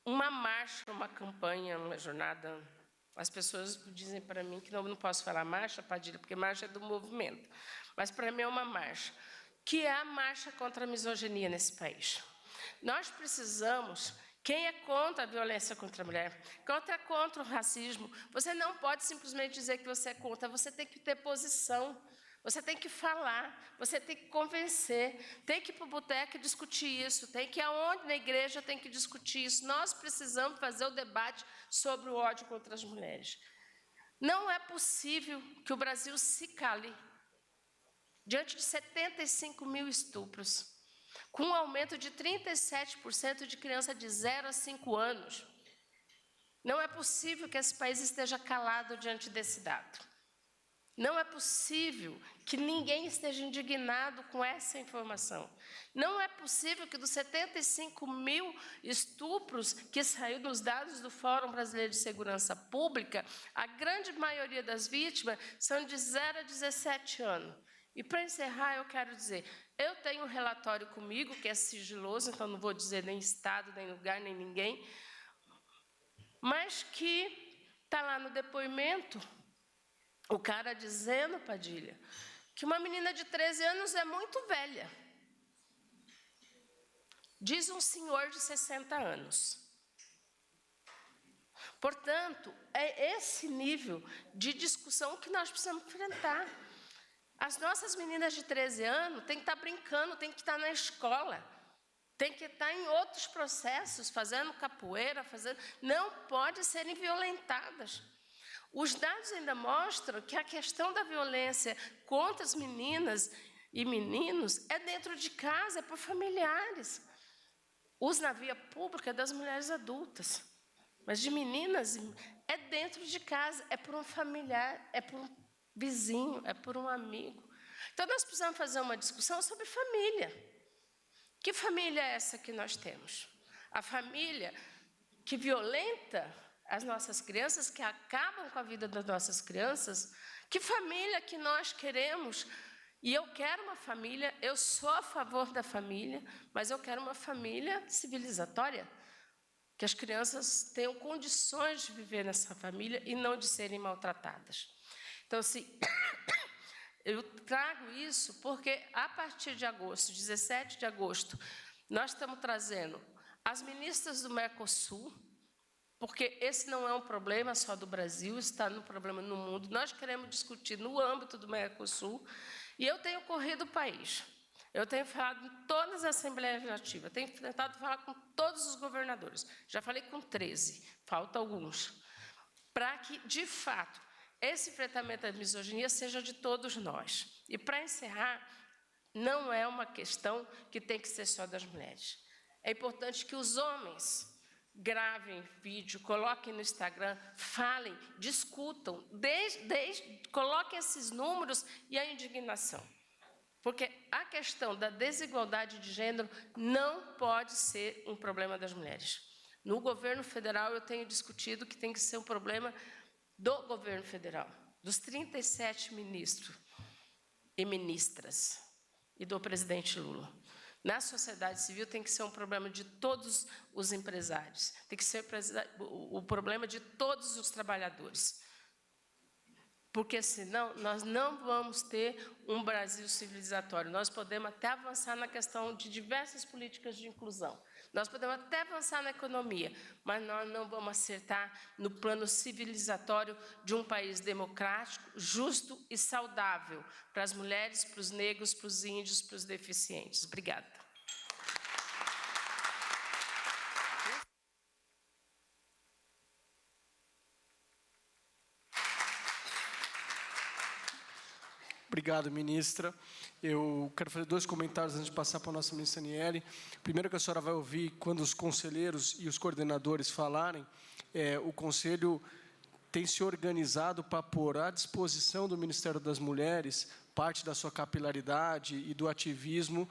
uma marcha, uma campanha, uma jornada. As pessoas dizem para mim que não posso falar marcha, Padilha, porque marcha é do movimento. Mas para mim é uma marcha, que é a marcha contra a misoginia nesse país. Nós precisamos, quem é contra a violência contra a mulher, contra o racismo, você não pode simplesmente dizer que você é contra, você tem que ter posição. Você tem que falar, você tem que convencer, tem que ir para o boteco e discutir isso, tem que ir aonde na igreja tem que discutir isso. Nós precisamos fazer o debate sobre o ódio contra as mulheres. Não é possível que o Brasil se cale diante de 75 mil estupros, com um aumento de 37% de criança de 0 a 5 anos. Não é possível que esse país esteja calado diante desse dado. Não é possível que ninguém esteja indignado com essa informação. Não é possível que dos 75 mil estupros que saiu nos dados do Fórum Brasileiro de Segurança Pública, a grande maioria das vítimas são de 0 a 17 anos. E, para encerrar, eu quero dizer, eu tenho um relatório comigo, que é sigiloso, então não vou dizer nem estado, nem lugar, nem ninguém, mas que está lá no depoimento, o cara dizendo, Padilha, que uma menina de 13 anos é muito velha. Diz um senhor de 60 anos. Portanto, é esse nível de discussão que nós precisamos enfrentar. As nossas meninas de 13 anos têm que estar brincando, têm que estar na escola, têm que estar em outros processos, fazendo capoeira, não podem serem violentadas. Os dados ainda mostram que a questão da violência contra as meninas e meninos é dentro de casa, é por familiares. Uso na via pública é das mulheres adultas, mas de meninas é dentro de casa, é por um familiar, é por um vizinho, é por um amigo. Então, nós precisamos fazer uma discussão sobre família. Que família é essa que nós temos? A família que violenta as nossas crianças, que acabam com a vida das nossas crianças? Que família que nós queremos? E eu quero uma família, eu sou a favor da família, mas eu quero uma família civilizatória, que as crianças tenham condições de viver nessa família e não de serem maltratadas. Então, assim, eu trago isso porque, a partir de agosto, 17 de agosto, nós estamos trazendo as ministras do Mercosul, porque esse não é um problema só do Brasil, está no problema no mundo. Nós queremos discutir no âmbito do Mercosul, e eu tenho corrido o país. Eu tenho falado em todas as assembleias legislativas, tenho tentado falar com todos os governadores. Já falei com 13, faltam alguns. Para que, de fato, esse enfrentamento à misoginia seja de todos nós. E, para encerrar, não é uma questão que tem que ser só das mulheres. É importante que os homens gravem vídeo, coloquem no Instagram, falem, discutam, coloquem esses números e a indignação. Porque a questão da desigualdade de gênero não pode ser um problema das mulheres. No governo federal, eu tenho discutido que tem que ser um problema do governo federal, dos 37 ministros e ministras e do presidente Lula. Na sociedade civil tem que ser um problema de todos os empresários, tem que ser o problema de todos os trabalhadores. Porque, senão, nós não vamos ter um Brasil civilizatório. Nós podemos até avançar na questão de diversas políticas de inclusão. Nós podemos até avançar na economia, mas nós não vamos acertar no plano civilizatório de um país democrático, justo e saudável para as mulheres, para os negros, para os índios, para os deficientes. Obrigada. Obrigado, ministra. Eu quero fazer 2 comentários antes de passar para a nossa ministra Aniele. Primeiro, que a senhora vai ouvir quando os conselheiros e os coordenadores falarem, o Conselho tem se organizado para pôr à disposição do Ministério das Mulheres parte da sua capilaridade e do ativismo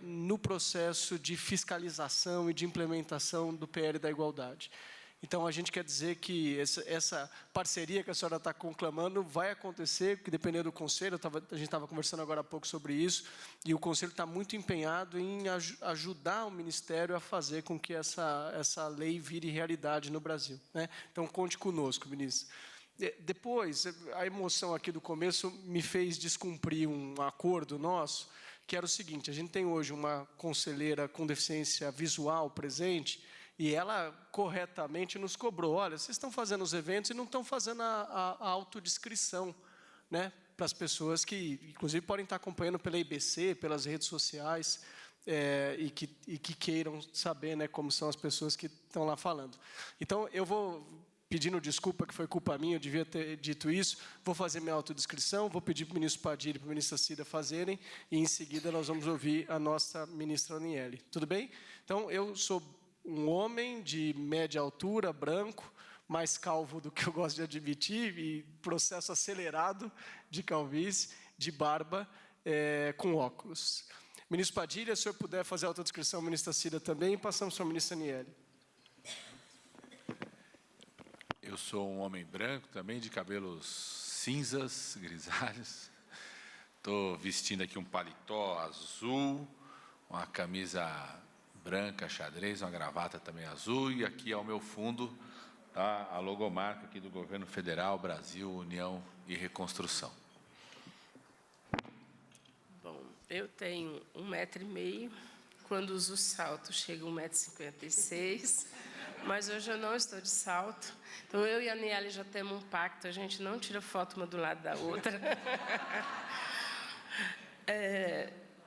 no processo de fiscalização e de implementação do PL da Igualdade. Então, a gente quer dizer que essa parceria que a senhora está conclamando vai acontecer, porque dependendo do Conselho, a gente estava conversando agora há pouco sobre isso, e o Conselho está muito empenhado em ajudar o Ministério a fazer com que essa lei vire realidade no Brasil, né? Então, conte conosco, ministro. Depois, a emoção aqui do começo me fez descumprir um acordo nosso, que era o seguinte: a gente tem hoje uma conselheira com deficiência visual presente, e ela corretamente nos cobrou: olha, vocês estão fazendo os eventos e não estão fazendo a autodescrição, né, para as pessoas que, inclusive, podem estar acompanhando pela IBC, pelas redes sociais, e que queiram saber, né, como são as pessoas que estão lá falando. Então, eu vou, pedindo desculpa, que foi culpa minha, eu devia ter dito isso, vou fazer minha autodescrição, vou pedir para o ministro Padilha e para a ministra Cida fazerem, e, em seguida, nós vamos ouvir a nossa ministra Aniele. Tudo bem? Então, eu sou um homem de média altura, branco, mais calvo do que eu gosto de admitir, e processo acelerado de calvície, de barba, com óculos. Ministro Padilha, se o senhor puder fazer a autodescrição, ministra Cida também, e passamos para a ministra Aniele. Eu sou um homem branco também, de cabelos cinzas, grisalhos. Estou vestindo aqui um paletó azul, uma camisa branca, xadrez, uma gravata também azul, e aqui ao meu fundo está a logomarca aqui do Governo Federal, Brasil, União e Reconstrução. Bom, eu tenho 1,5 m, quando uso salto chego a 1,56 m, mas hoje eu não estou de salto. Então, eu e a Aniele já temos um pacto, a gente não tira foto uma do lado da outra.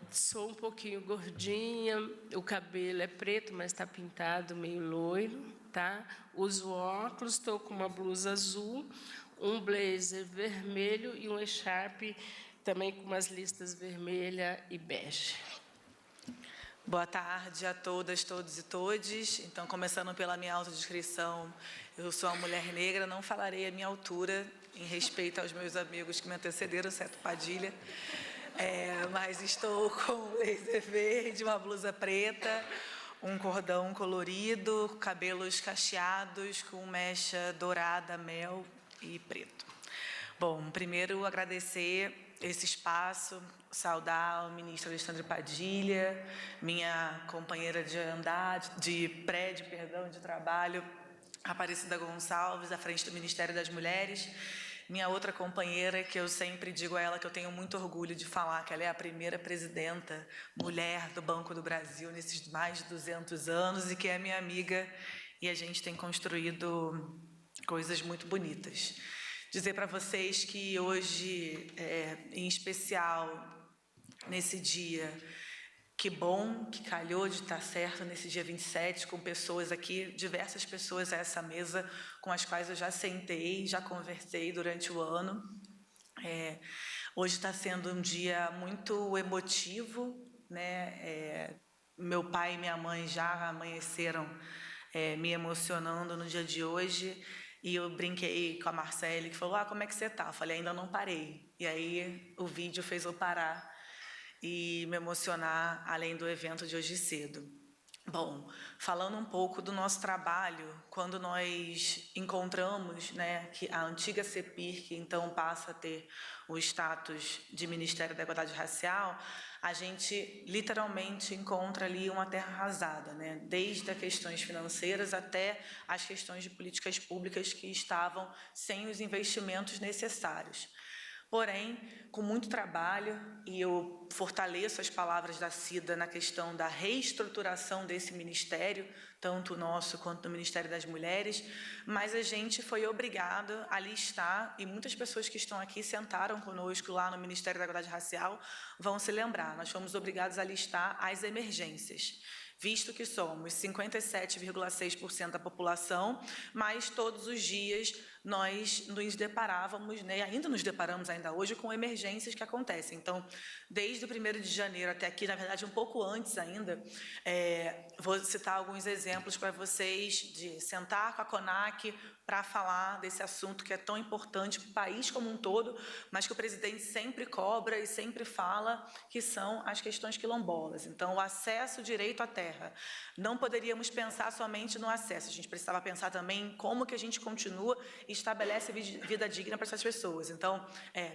Sou um pouquinho gordinha, o cabelo é preto, mas está pintado meio loiro, tá? Uso óculos, estou com uma blusa azul, um blazer vermelho e um echarpe também com umas listas vermelha e bege. Boa tarde a todas, todos e todes. Então, começando pela minha autodescrição, eu sou uma mulher negra, não falarei a minha altura, em respeito aos meus amigos que me antecederam, certo, Padilha. Mas estou com um blazer verde, uma blusa preta, um cordão colorido, cabelos cacheados com mecha dourada, mel e preto. Bom, primeiro agradecer esse espaço, saudar o ministro Alexandre Padilha, minha companheira de trabalho, Aparecida Gonçalves, à frente do Ministério das Mulheres, minha outra companheira, que eu sempre digo a ela que eu tenho muito orgulho de falar, que ela é a primeira presidenta mulher do Banco do Brasil nesses mais de 200 anos e que é minha amiga, e a gente tem construído coisas muito bonitas. Dizer para vocês que hoje, em especial, nesse dia, que bom que calhou de estar certo nesse dia 27, com pessoas aqui, diversas pessoas a essa mesa, com as quais eu já sentei, já conversei durante o ano. Hoje está sendo um dia muito emotivo, né? Meu pai e minha mãe já amanheceram me emocionando no dia de hoje, e eu brinquei com a Marcele, que falou: como é que você está? Eu falei: ainda não parei. E aí o vídeo fez eu parar e me emocionar, além do evento de hoje cedo. Bom, falando um pouco do nosso trabalho, quando nós encontramos, né, que a antiga CEPIR, que então passa a ter o status de Ministério da Igualdade Racial, a gente literalmente encontra ali uma terra arrasada, né, desde as questões financeiras até as questões de políticas públicas que estavam sem os investimentos necessários. Porém, com muito trabalho, e eu fortaleço as palavras da Cida na questão da reestruturação desse ministério, tanto o nosso quanto do Ministério das Mulheres, mas a gente foi obrigado a listar, e muitas pessoas que estão aqui sentaram conosco lá no Ministério da Igualdade Racial vão se lembrar, nós fomos obrigados a listar as emergências, visto que somos 57,6% da população, mas todos os dias nós nos deparávamos, né, e ainda nos deparamos ainda hoje, com emergências que acontecem. Então, desde o 1º de janeiro até aqui, na verdade, um pouco antes ainda, vou citar alguns exemplos para vocês de sentar com a CONAC para falar desse assunto que é tão importante para o país como um todo, mas que o presidente sempre cobra e sempre fala, que são as questões quilombolas. Então, o acesso, o direito à terra. Não poderíamos pensar somente no acesso, a gente precisava pensar também em como que a gente continua e estabelece vida digna para essas pessoas. Então,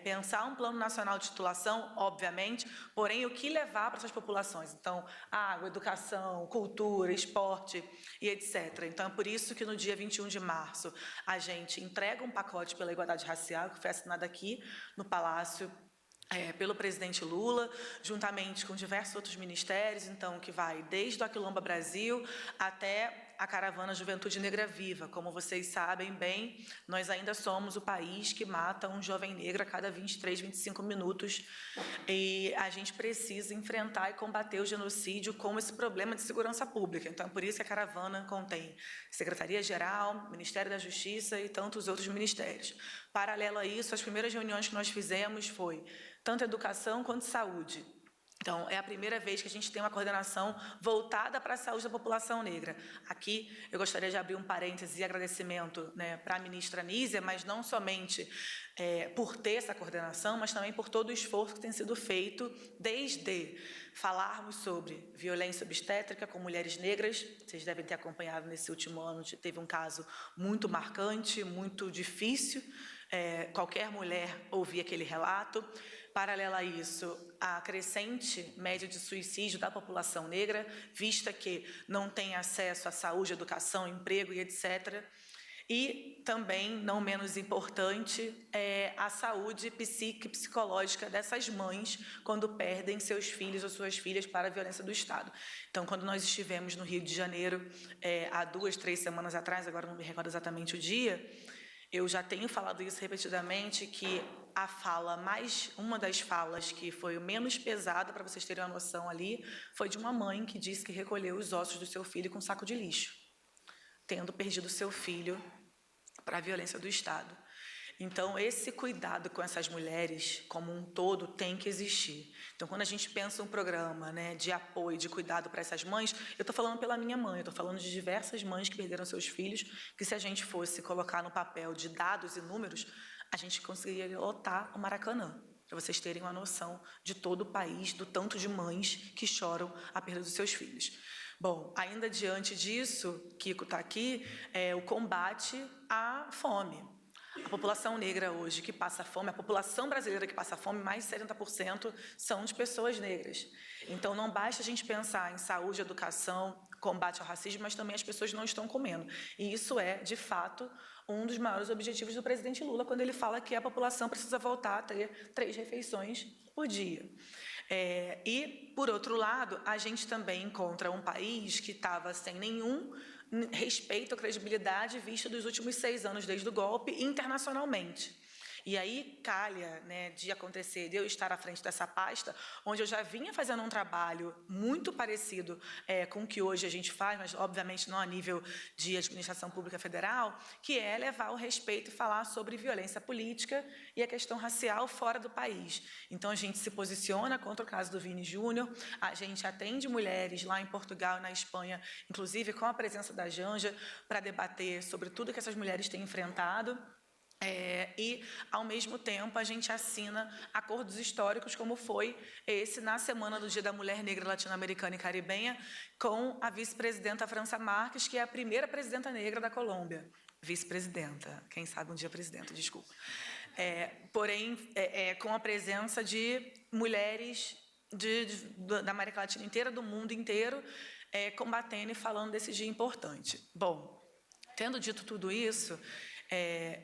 pensar um plano nacional de titulação, obviamente, porém, o que levar para essas populações? Então, água, educação, cultura, esporte e etc. Então, é por isso que no dia 21 de março, a gente entrega um pacote pela igualdade racial, que foi assinado aqui no Palácio, pelo presidente Lula, juntamente com diversos outros ministérios, então, que vai desde o Aquilomba Brasil até a caravana Juventude Negra Viva. Como vocês sabem bem, nós ainda somos o país que mata um jovem negro a cada 23, 25 minutos, e a gente precisa enfrentar e combater o genocídio como esse problema de segurança pública. Então, é por isso que a caravana contém Secretaria-Geral, Ministério da Justiça e tantos outros ministérios. Paralelo a isso, as primeiras reuniões que nós fizemos foi tanto educação quanto saúde. Então, é a primeira vez que a gente tem uma coordenação voltada para a saúde da população negra. Aqui, eu gostaria de abrir um parêntese e agradecimento, né, para a ministra Nízia, mas não somente por ter essa coordenação, mas também por todo o esforço que tem sido feito desde falarmos sobre violência obstétrica com mulheres negras. Vocês devem ter acompanhado nesse último ano, teve um caso muito marcante, muito difícil. Qualquer mulher ouvia aquele relato. Paralelo a isso, a crescente média de suicídio da população negra, vista que não tem acesso à saúde, educação, emprego e etc. E também, não menos importante, a saúde psicológica dessas mães quando perdem seus filhos ou suas filhas para a violência do Estado. Então, quando nós estivemos no Rio de Janeiro, há 2, 3 semanas atrás, agora não me recordo exatamente o dia, eu já tenho falado isso repetidamente, que uma das falas que foi menos pesada, para vocês terem uma noção ali, foi de uma mãe que disse que recolheu os ossos do seu filho com um saco de lixo, tendo perdido seu filho para a violência do Estado. Então, esse cuidado com essas mulheres, como um todo, tem que existir. Então, quando a gente pensa um programa, né, de apoio, de cuidado para essas mães, eu estou falando pela minha mãe, eu estou falando de diversas mães que perderam seus filhos, que se a gente fosse colocar no papel de dados e números, a gente conseguiria lotar o Maracanã, para vocês terem uma noção de todo o país, do tanto de mães que choram a perda dos seus filhos. Bom, ainda diante disso, Kiko está aqui, o combate à fome. A população negra hoje que passa fome, a população brasileira que passa fome, mais de 70% são de pessoas negras. Então, não basta a gente pensar em saúde, educação, combate ao racismo, mas também as pessoas não estão comendo. E isso é, de fato, um dos maiores objetivos do presidente Lula, quando ele fala que a população precisa voltar a ter 3 refeições por dia. E, por outro lado, a gente também encontra um país que estava sem nenhum respeito à credibilidade vista dos últimos 6 anos desde o golpe internacionalmente. E aí calha, né, de acontecer, de eu estar à frente dessa pasta, onde eu já vinha fazendo um trabalho muito parecido com o que hoje a gente faz, mas obviamente não a nível de administração pública federal, que é levar o respeito e falar sobre violência política e a questão racial fora do país. Então, a gente se posiciona contra o caso do Vini Júnior, a gente atende mulheres lá em Portugal e na Espanha, inclusive com a presença da Janja, para debater sobre tudo que essas mulheres têm enfrentado. E, ao mesmo tempo, a gente assina acordos históricos, como foi esse na semana do Dia da Mulher Negra Latino-Americana e Caribenha, com a vice-presidenta França Marques, que é a primeira presidenta negra da Colômbia. Vice-presidenta, quem sabe um dia presidenta, desculpa. Porém, com a presença de mulheres da América Latina inteira, do mundo inteiro, combatendo e falando desse dia importante. Bom, tendo dito tudo isso,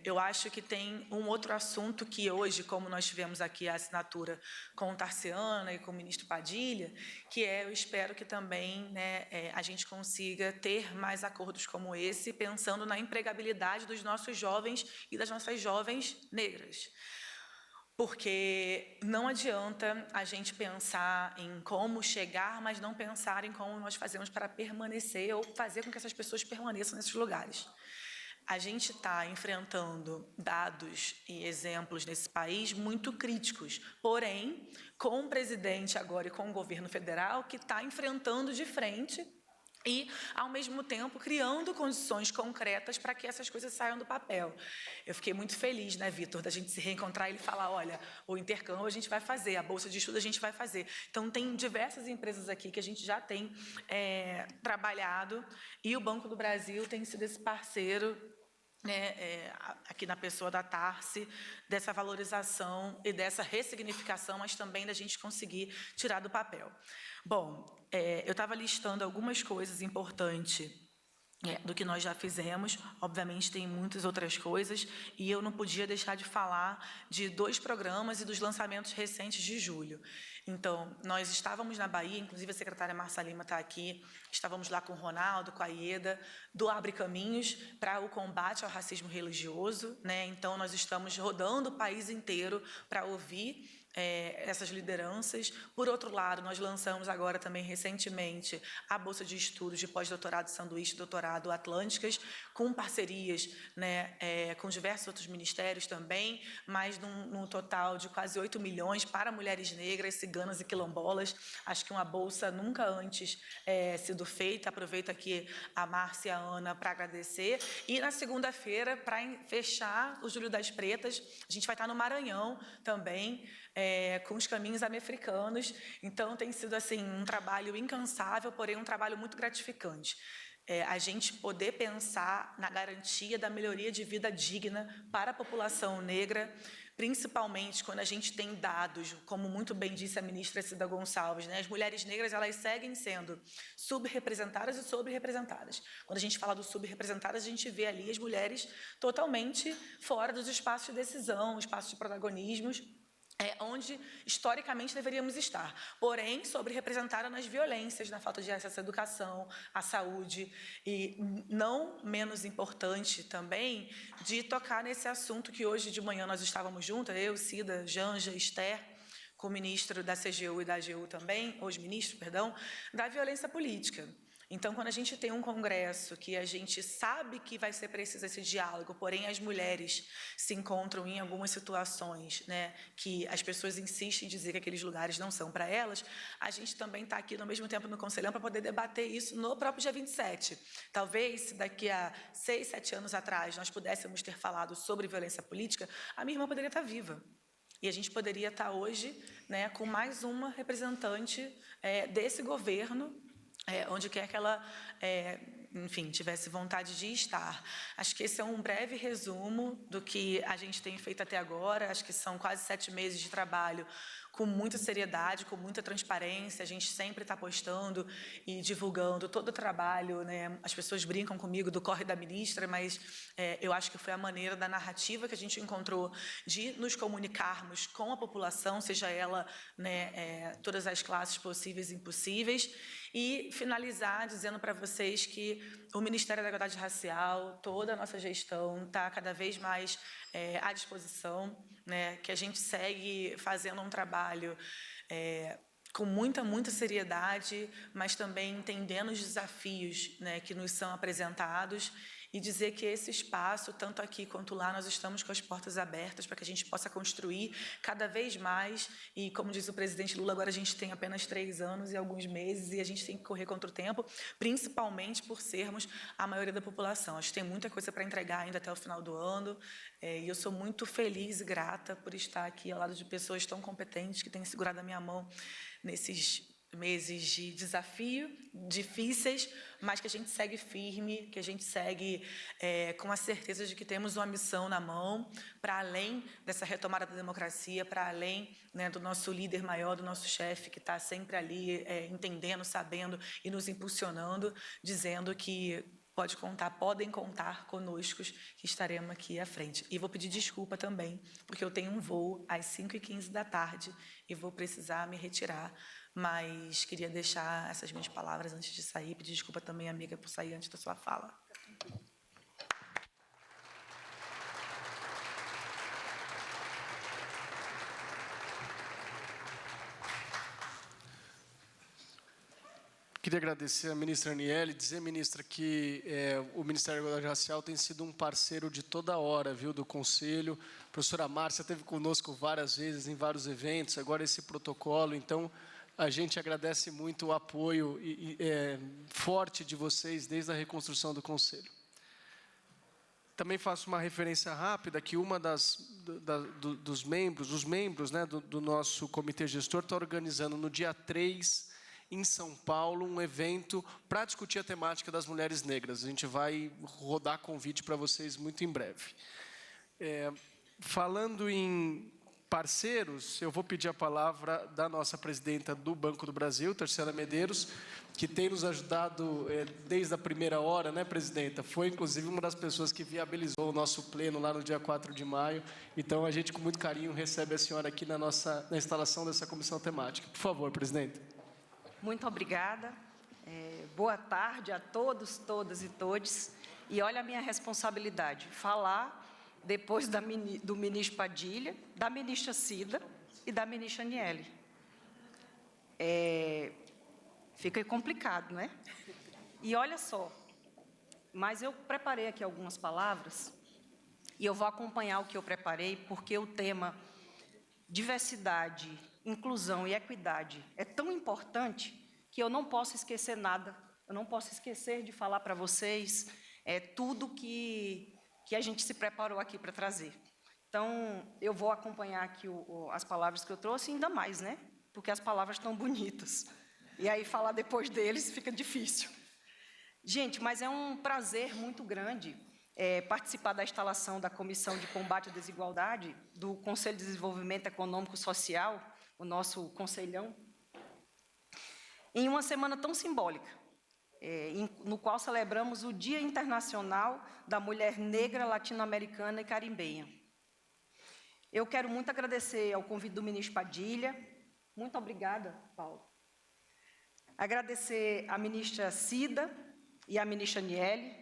eu acho que tem um outro assunto que hoje, como nós tivemos aqui a assinatura com o Tarciana e com o ministro Padilha, que eu espero que também, né, a gente consiga ter mais acordos como esse, pensando na empregabilidade dos nossos jovens e das nossas jovens negras. Porque não adianta a gente pensar em como chegar, mas não pensar em como nós fazemos para permanecer ou fazer com que essas pessoas permaneçam nesses lugares. a gente está enfrentando dados e exemplos nesse país muito críticos, porém, com o presidente agora e com o governo federal que está enfrentando de frente e, ao mesmo tempo, criando condições concretas para que essas coisas saiam do papel. Eu fiquei muito feliz, né, Vitor, da gente se reencontrar e ele falar, olha, o intercâmbio a gente vai fazer, a bolsa de estudo a gente vai fazer. Então, tem diversas empresas aqui que a gente já tem trabalhado e o Banco do Brasil tem sido esse parceiro, né, aqui na pessoa da Tarsi, dessa valorização e dessa ressignificação, mas também da gente conseguir tirar do papel. Bom, eu estava listando algumas coisas importantes do que nós já fizemos, obviamente tem muitas outras coisas, e eu não podia deixar de falar de 2 programas e dos lançamentos recentes de julho. Então, nós estávamos na Bahia, inclusive a secretária Marcia Lima está aqui, estávamos lá com o Ronaldo, com a Ieda, do Abre Caminhos para o combate ao racismo religioso, né? Então, nós estamos rodando o país inteiro para ouvir essas lideranças. Por outro lado, nós lançamos agora também recentemente a Bolsa de Estudos de Pós-Doutorado Sanduíche e Doutorado Atlânticas, com parcerias, né, com diversos outros ministérios também, mas num total de quase 8 milhões para mulheres negras, ciganas e quilombolas. Acho que uma bolsa nunca antes sido feita. Aproveito aqui a Márcia e a Ana para agradecer. E na segunda-feira, para fechar o Julho das Pretas, a gente vai estar no Maranhão também, com os caminhos americanos. Então, tem sido assim um trabalho incansável, porém um trabalho muito gratificante. A gente poder pensar na garantia da melhoria de vida digna para a população negra, principalmente quando a gente tem dados, como muito bem disse a ministra Cida Gonçalves, né? As mulheres negras, elas seguem sendo subrepresentadas e sobrerepresentadas. Quando a gente fala do subrepresentadas, a gente vê ali as mulheres totalmente fora dos espaços de decisão, espaços de protagonismos, onde historicamente deveríamos estar, porém sobre-representada nas violências, na falta de acesso à educação, à saúde, e não menos importante também de tocar nesse assunto que hoje de manhã nós estávamos juntas, eu, Cida, Janja, Esther, com o ministro da CGU e da AGU também, hoje ministro, perdão, da violência política. Então, quando a gente tem um congresso que a gente sabe que vai ser preciso esse diálogo, porém as mulheres se encontram em algumas situações, né, que as pessoas insistem em dizer que aqueles lugares não são para elas, a gente também está aqui, no mesmo tempo, no Conselhão, para poder debater isso no próprio dia 27. Talvez, se daqui a 6, 7 anos atrás, nós pudéssemos ter falado sobre violência política, a minha irmã poderia estar viva. E a gente poderia estar hoje, né, com mais uma representante desse governo, onde quer que ela, enfim, tivesse vontade de estar. Acho que esse é um breve resumo do que a gente tem feito até agora. Acho que são quase 7 meses de trabalho com muita seriedade, com muita transparência. A gente sempre está postando e divulgando todo o trabalho, né? As pessoas brincam comigo do corre da ministra, mas eu acho que foi a maneira da narrativa que a gente encontrou de nos comunicarmos com a população, seja ela, né, todas as classes possíveis e impossíveis. E finalizar dizendo para vocês que o Ministério da Igualdade Racial, toda a nossa gestão, está cada vez mais à disposição, né, que a gente segue fazendo um trabalho com muita seriedade, mas também entendendo os desafios, né, que nos são apresentados, e dizer que esse espaço, tanto aqui quanto lá, nós estamos com as portas abertas para que a gente possa construir cada vez mais. E, como diz o presidente Lula, agora a gente tem apenas 3 anos e alguns meses e a gente tem que correr contra o tempo, principalmente por sermos a maioria da população. Acho que tem muita coisa para entregar ainda até o final do ano, e eu sou muito feliz e grata por estar aqui ao lado de pessoas tão competentes que têm segurado a minha mão nesses meses de desafio, difíceis, mas que a gente segue firme, que a gente segue com a certeza de que temos uma missão na mão, para além dessa retomada da democracia, para além, né, do nosso líder maior, do nosso chefe, que está sempre ali entendendo, sabendo e nos impulsionando, dizendo que podem contar conosco, que estaremos aqui à frente. E vou pedir desculpa também, porque eu tenho um voo às 5h15 da tarde e vou precisar me retirar, mas queria deixar essas minhas palavras antes de sair. Pedir desculpa também, amiga, por sair antes da sua fala. Queria agradecer a ministra Aniele, dizer, ministra, que o Ministério da Igualdade Racial tem sido um parceiro de toda hora, viu, do Conselho. A professora Márcia esteve conosco várias vezes em vários eventos, agora esse protocolo. Então, a gente agradece muito o apoio forte de vocês desde a reconstrução do Conselho. Também faço uma referência rápida que uma dos membros, né, do nosso comitê gestor está organizando no dia 3, em São Paulo, um evento para discutir a temática das mulheres negras. A gente vai rodar convite para vocês muito em breve. Falando em parceiros, eu vou pedir a palavra da nossa presidenta do Banco do Brasil, Terceira Medeiros, que tem nos ajudado desde a primeira hora, né, presidenta? Foi, inclusive, uma das pessoas que viabilizou o nosso pleno lá no dia 4 de maio. Então, a gente, com muito carinho, recebe a senhora aqui na instalação dessa comissão temática. Por favor, presidenta. Muito obrigada. Boa tarde a todos, todas e todes. E olha a minha responsabilidade, falar depois do ministro Padilha, da ministra Cida e da ministra Aniele. Fica complicado, não é? E olha só, mas eu preparei aqui algumas palavras e eu vou acompanhar o que eu preparei, porque o tema diversidade, inclusão e equidade é tão importante que eu não posso esquecer nada, eu não posso esquecer de falar para vocês tudo que a gente se preparou aqui para trazer. Então, eu vou acompanhar aqui as palavras que eu trouxe, ainda mais, né? Porque as palavras estão bonitas. E aí, falar depois deles fica difícil. Gente, mas é um prazer muito grande participar da instalação da Comissão de Combate à Desigualdade do Conselho de Desenvolvimento Econômico e Social, o nosso conselhão, em uma semana tão simbólica, no qual celebramos o Dia Internacional da Mulher Negra, Latino-Americana e Carimbenha. Eu quero muito agradecer ao convite do ministro Padilha. Muito obrigada, Paulo. Agradecer à ministra Cida e à ministra Aniele,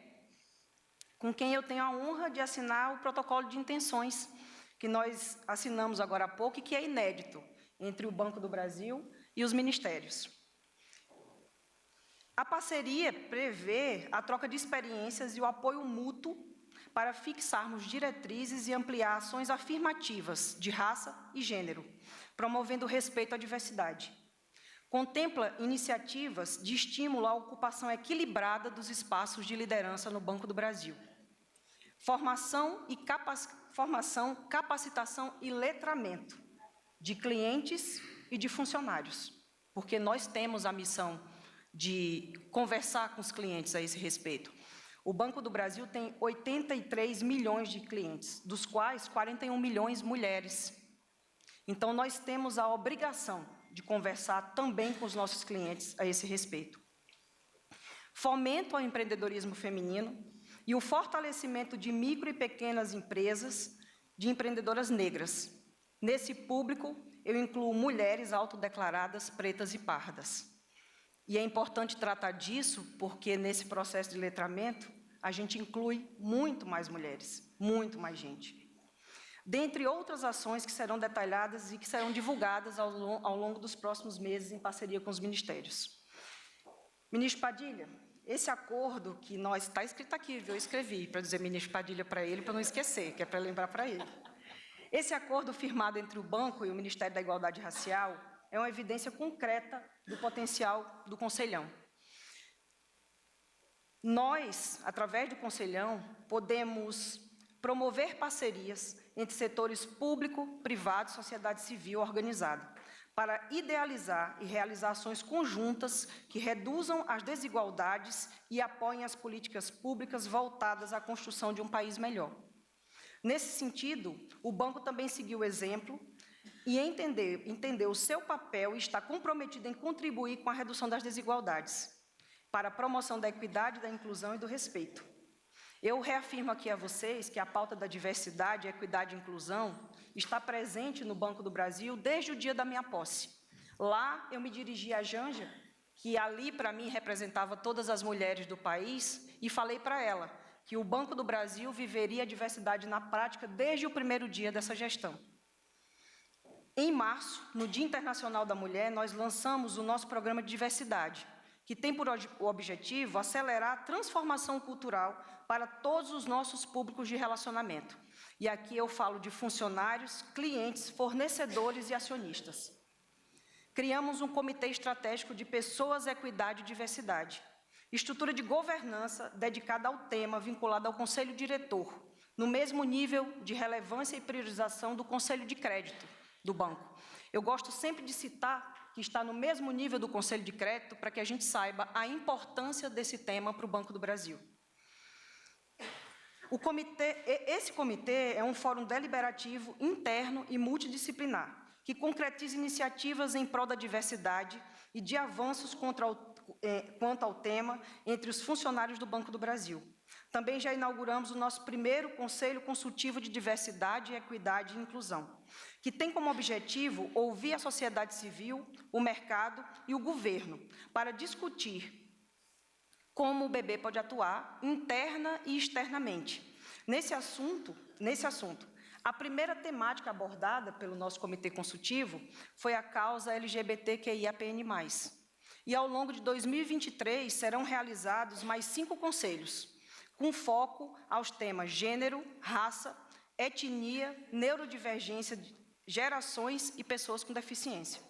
com quem eu tenho a honra de assinar o protocolo de intenções, que nós assinamos agora há pouco e que é inédito entre o Banco do Brasil e os ministérios. A parceria prevê a troca de experiências e o apoio mútuo para fixarmos diretrizes e ampliar ações afirmativas de raça e gênero, promovendo o respeito à diversidade. Contempla iniciativas de estímulo à ocupação equilibrada dos espaços de liderança no Banco do Brasil. Formação, capacitação e letramento de clientes e de funcionários, porque nós temos a missão de conversar com os clientes a esse respeito. O Banco do Brasil tem 83 milhões de clientes, dos quais 41 milhões mulheres. Então, nós temos a obrigação de conversar também com os nossos clientes a esse respeito. Fomento ao empreendedorismo feminino e o fortalecimento de micro e pequenas empresas de empreendedoras negras. Nesse público, eu incluo mulheres autodeclaradas, pretas e pardas. E é importante tratar disso, porque nesse processo de letramento, a gente inclui muito mais mulheres, muito mais gente. Dentre outras ações que serão detalhadas e que serão divulgadas ao longo dos próximos meses, em parceria com os ministérios. Ministro Padilha, esse acordo que nós... Está escrito aqui, eu escrevi para dizer ministro Padilha para ele, para não esquecer, que é para lembrar para ele. Esse acordo firmado entre o Banco e o Ministério da Igualdade Racial é uma evidência concreta do potencial do Conselhão. Nós, através do Conselhão, podemos promover parcerias entre setores público, privado e sociedade civil organizada, para idealizar e realizar ações conjuntas que reduzam as desigualdades e apoiem as políticas públicas voltadas à construção de um país melhor. Nesse sentido, o Banco também seguiu o exemplo e entendeu o seu papel e está comprometido em contribuir com a redução das desigualdades, para a promoção da equidade, da inclusão e do respeito. Eu reafirmo aqui a vocês que a pauta da diversidade, equidade e inclusão está presente no Banco do Brasil desde o dia da minha posse. Lá, eu me dirigi à Janja, que ali, para mim, representava todas as mulheres do país, e falei para ela que o Banco do Brasil viveria a diversidade na prática desde o primeiro dia dessa gestão. Em março, no Dia Internacional da Mulher, nós lançamos o nosso programa de diversidade, que tem por objetivo acelerar a transformação cultural para todos os nossos públicos de relacionamento. E aqui eu falo de funcionários, clientes, fornecedores e acionistas. Criamos um comitê estratégico de pessoas, equidade e diversidade, estrutura de governança dedicada ao tema vinculado ao Conselho Diretor, no mesmo nível de relevância e priorização do Conselho de Crédito do banco. Eu gosto sempre de citar que está no mesmo nível do Conselho de Crédito para que a gente saiba a importância desse tema para o Banco do Brasil. Esse comitê é um fórum deliberativo interno e multidisciplinar, que concretiza iniciativas em prol da diversidade e de avanços quanto ao tema entre os funcionários do Banco do Brasil. Também já inauguramos o nosso primeiro Conselho Consultivo de Diversidade, Equidade e Inclusão, que tem como objetivo ouvir a sociedade civil, o mercado e o governo para discutir como o BB pode atuar interna e externamente. Nesse assunto, a primeira temática abordada pelo nosso comitê consultivo foi a causa LGBTQIAPN+. E ao longo de 2023 serão realizados mais 5 conselhos, com foco aos temas gênero, raça, etnia, neurodivergência, gerações e pessoas com deficiência.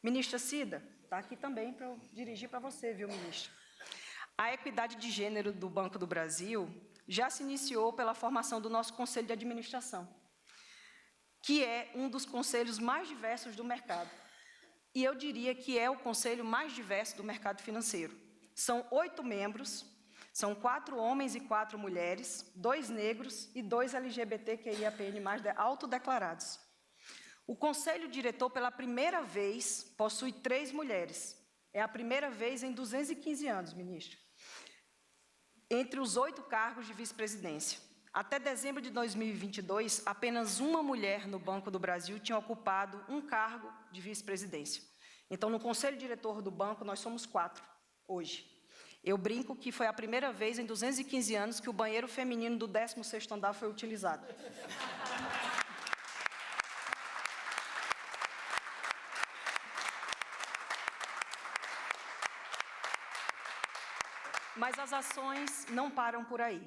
Ministra Cida, está aqui também para eu dirigir para você, viu, ministra? A equidade de gênero do Banco do Brasil já se iniciou pela formação do nosso Conselho de Administração, que é um dos conselhos mais diversos do mercado. E eu diria que é o conselho mais diverso do mercado financeiro. São 8 membros, são 4 homens e 4 mulheres, 2 negros e 2 LGBTQIAPN+, autodeclarados. O Conselho Diretor, pela primeira vez, possui 3 mulheres. É a primeira vez em 215 anos, ministro. Entre os 8 cargos de vice-presidência. Até dezembro de 2022, apenas uma mulher no Banco do Brasil tinha ocupado um cargo de vice-presidência. Então, no Conselho Diretor do Banco, nós somos 4, hoje. Eu brinco que foi a primeira vez em 215 anos que o banheiro feminino do 16º andar foi utilizado. Mas as ações não param por aí.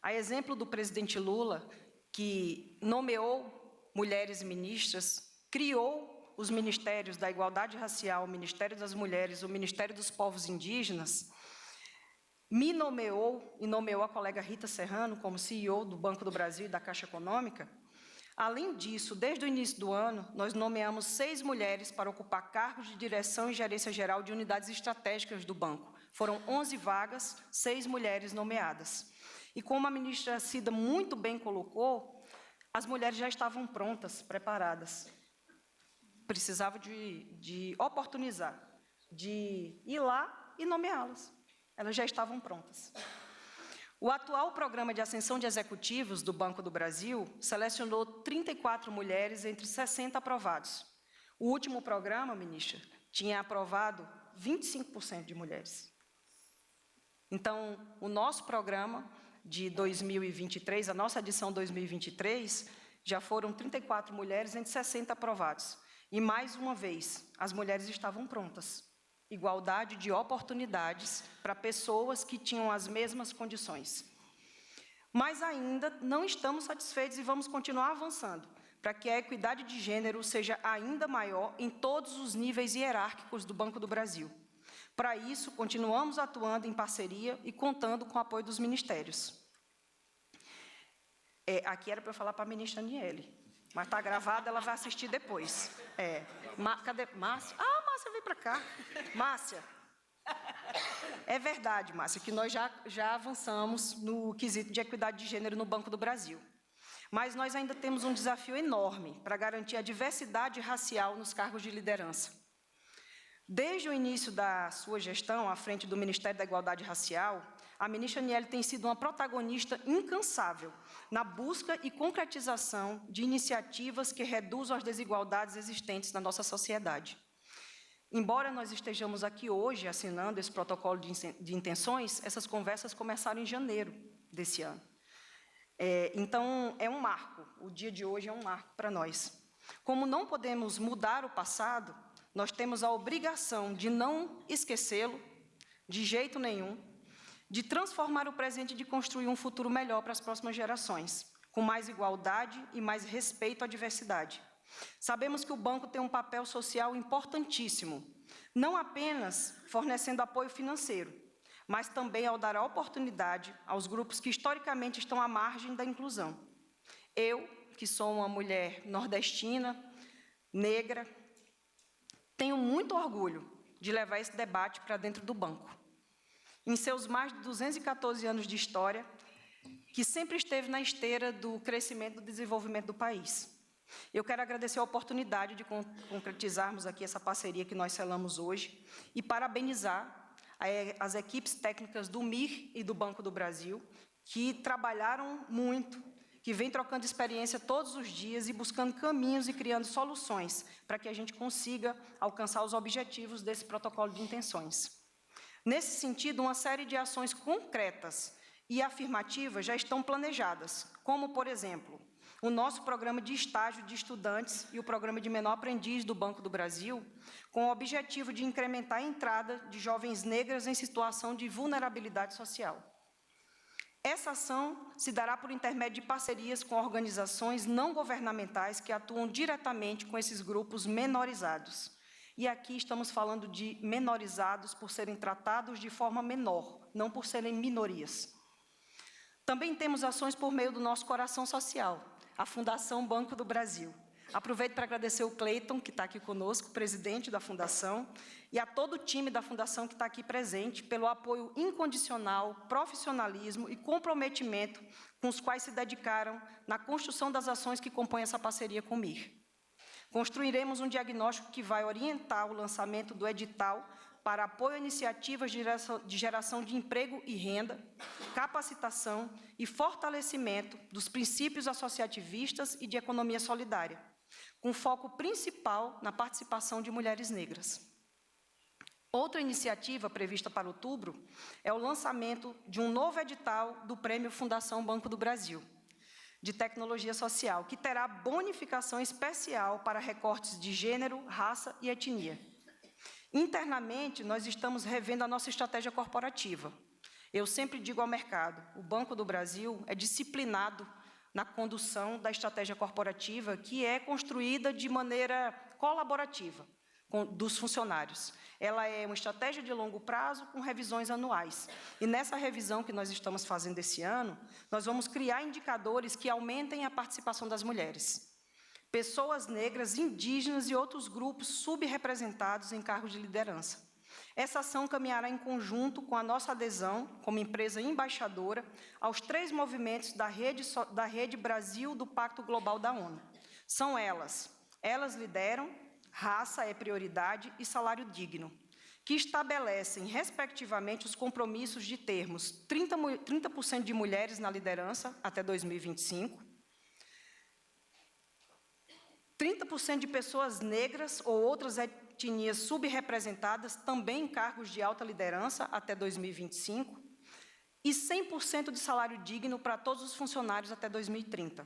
A exemplo do presidente Lula, que nomeou mulheres ministras, criou os ministérios da Igualdade Racial, o Ministério das Mulheres, o Ministério dos Povos Indígenas, me nomeou e nomeou a colega Rita Serrano como CEO do Banco do Brasil e da Caixa Econômica. Além disso, desde o início do ano, nós nomeamos 6 mulheres para ocupar cargos de direção e gerência geral de unidades estratégicas do banco. Foram 11 vagas, 6 mulheres nomeadas. E como a ministra Cida muito bem colocou, as mulheres já estavam prontas, preparadas. Precisava de oportunizar, de ir lá e nomeá-las. Elas já estavam prontas. O atual programa de ascensão de executivos do Banco do Brasil selecionou 34 mulheres entre 60 aprovados. O último programa, ministra, tinha aprovado 25% de mulheres. Então, o nosso programa de 2023, a nossa edição 2023, já foram 34 mulheres entre 60 aprovados. E, mais uma vez, as mulheres estavam prontas. Igualdade de oportunidades para pessoas que tinham as mesmas condições. Mas ainda não estamos satisfeitos e vamos continuar avançando para que a equidade de gênero seja ainda maior em todos os níveis hierárquicos do Banco do Brasil. Para isso, continuamos atuando em parceria e contando com o apoio dos ministérios. Aqui era para eu falar para a ministra Aniele, mas está gravada, ela vai assistir depois. Cadê Márcia? Ah, Márcia, vem para cá. Márcia, é verdade, Márcia, que nós já avançamos no quesito de equidade de gênero no Banco do Brasil. Mas nós ainda temos um desafio enorme para garantir a diversidade racial nos cargos de liderança. Desde o início da sua gestão, à frente do Ministério da Igualdade Racial, a ministra Aniele tem sido uma protagonista incansável na busca e concretização de iniciativas que reduzam as desigualdades existentes na nossa sociedade. Embora nós estejamos aqui hoje assinando esse protocolo de intenções, essas conversas começaram em janeiro desse ano. Então, é um marco, o dia de hoje é um marco para nós. Como não podemos mudar o passado, nós temos a obrigação de não esquecê-lo, de jeito nenhum, de transformar o presente e de construir um futuro melhor para as próximas gerações, com mais igualdade e mais respeito à diversidade. Sabemos que o banco tem um papel social importantíssimo, não apenas fornecendo apoio financeiro, mas também ao dar a oportunidade aos grupos que historicamente estão à margem da inclusão. Eu, que sou uma mulher nordestina, negra, tenho muito orgulho de levar esse debate para dentro do banco. Em seus mais de 214 anos de história, que sempre esteve na esteira do crescimento e do desenvolvimento do país. Eu quero agradecer a oportunidade de concretizarmos aqui essa parceria que nós selamos hoje e parabenizar as equipes técnicas do MIR e do Banco do Brasil, que trabalharam muito, que vêm trocando experiência todos os dias e buscando caminhos e criando soluções para que a gente consiga alcançar os objetivos desse protocolo de intenções. Nesse sentido, uma série de ações concretas e afirmativas já estão planejadas, como, por exemplo, o nosso programa de estágio de estudantes e o programa de menor aprendiz do Banco do Brasil, com o objetivo de incrementar a entrada de jovens negras em situação de vulnerabilidade social. Essa ação se dará por intermédio de parcerias com organizações não governamentais que atuam diretamente com esses grupos menorizados. E aqui estamos falando de menorizados por serem tratados de forma menor, não por serem minorias. Também temos ações por meio do nosso coração social, a Fundação Banco do Brasil. Aproveito para agradecer o Cleiton, que está aqui conosco, presidente da Fundação, e a todo o time da Fundação que está aqui presente, pelo apoio incondicional, profissionalismo e comprometimento com os quais se dedicaram na construção das ações que compõem essa parceria com o MIR. Construiremos um diagnóstico que vai orientar o lançamento do edital para apoio a iniciativas de geração de emprego e renda, capacitação e fortalecimento dos princípios associativistas e de economia solidária, com foco principal na participação de mulheres negras. Outra iniciativa prevista para outubro é o lançamento de um novo edital do Prêmio Fundação Banco do Brasil, de Tecnologia Social, que terá bonificação especial para recortes de gênero, raça e etnia. Internamente, nós estamos revendo a nossa estratégia corporativa. Eu sempre digo ao mercado, o Banco do Brasil é disciplinado na condução da estratégia corporativa, que é construída de maneira colaborativa dos funcionários. Ela é uma estratégia de longo prazo com revisões anuais. E nessa revisão que nós estamos fazendo esse ano, nós vamos criar indicadores que aumentem a participação das mulheres, pessoas negras, indígenas e outros grupos subrepresentados em cargos de liderança. Essa ação caminhará em conjunto com a nossa adesão, como empresa embaixadora, aos 3 movimentos da Rede Brasil do Pacto Global da ONU. São elas lideram, raça é prioridade e salário digno, que estabelecem, respectivamente, os compromissos de termos 30% de mulheres na liderança até 2025, 30% de pessoas negras ou outras etnias subrepresentadas também em cargos de alta liderança até 2025 e 100% de salário digno para todos os funcionários até 2030.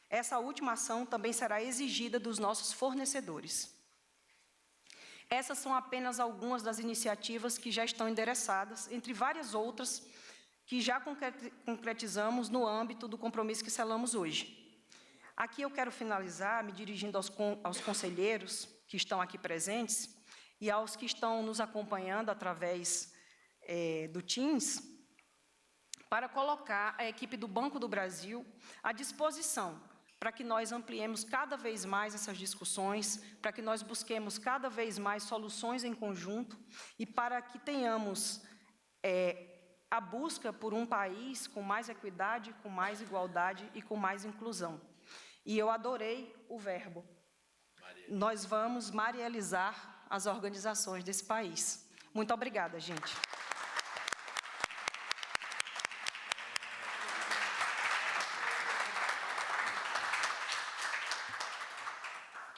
Essa última ação também será exigida dos nossos fornecedores. Essas são apenas algumas das iniciativas que já estão endereçadas, entre várias outras que já concretizamos no âmbito do compromisso que selamos hoje. Aqui eu quero finalizar me dirigindo aos conselheiros que estão aqui presentes e aos que estão nos acompanhando através do Teams, para colocar a equipe do Banco do Brasil à disposição para que nós ampliemos cada vez mais essas discussões, para que nós busquemos cada vez mais soluções em conjunto e para que tenhamos a busca por um país com mais equidade, com mais igualdade e com mais inclusão. E eu adorei o verbo. Nós vamos marializar as organizações desse país. Muito obrigada, gente.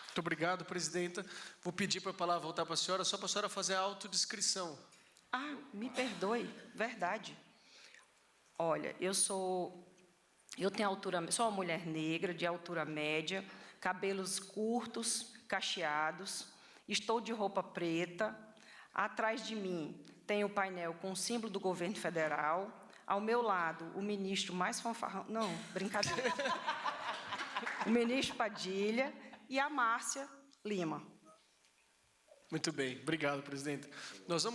Muito obrigado, presidenta. Vou pedir para a palavra voltar para a senhora, só para a senhora fazer a autodescrição. Ah, me perdoe, verdade. Olha, sou uma mulher negra, de altura média, cabelos curtos, cacheados, estou de roupa preta, atrás de mim tem o painel com o símbolo do governo federal. Ao meu lado, o ministro mais fanfarrão... Não, brincadeira. O ministro Padilha e a Márcia Lima. Muito bem, obrigado, presidente. Nós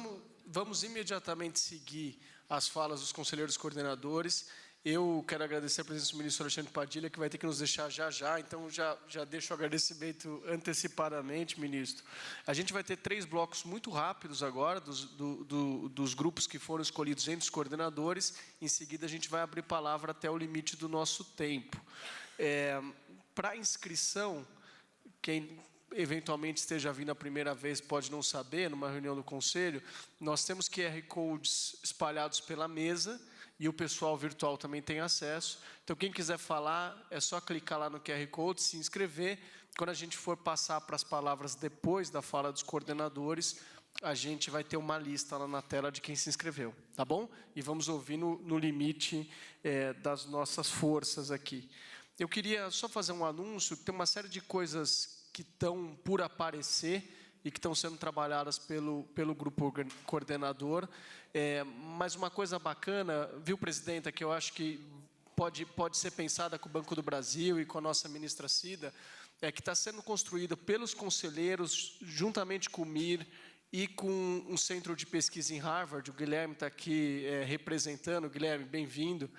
vamos imediatamente seguir as falas dos conselheiros coordenadores. Eu quero agradecer a presença do ministro Alexandre Padilha, que vai ter que nos deixar já, então já deixo o agradecimento antecipadamente, ministro. A gente vai ter 3 blocos muito rápidos agora, dos grupos que foram escolhidos entre os coordenadores. Em seguida, a gente vai abrir palavra até o limite do nosso tempo. Para inscrição, quem eventualmente esteja vindo a primeira vez pode não saber, numa reunião do Conselho, nós temos QR Codes espalhados pela mesa, e o pessoal virtual também tem acesso. Então, quem quiser falar, é só clicar lá no QR Code, se inscrever. Quando a gente for passar para as palavras depois da fala dos coordenadores, a gente vai ter uma lista lá na tela de quem se inscreveu, tá bom? E vamos ouvir no limite das nossas forças aqui. Eu queria só fazer um anúncio, que tem uma série de coisas que estão por aparecer e que estão sendo trabalhadas pelo grupo coordenador. Mas uma coisa bacana, viu, presidenta, que eu acho que pode ser pensada com o Banco do Brasil e com a nossa ministra Cida, é que está sendo construída pelos conselheiros, juntamente com o MIR e com um centro de pesquisa em Harvard, o Guilherme está aqui representando, Guilherme, bem-vindo,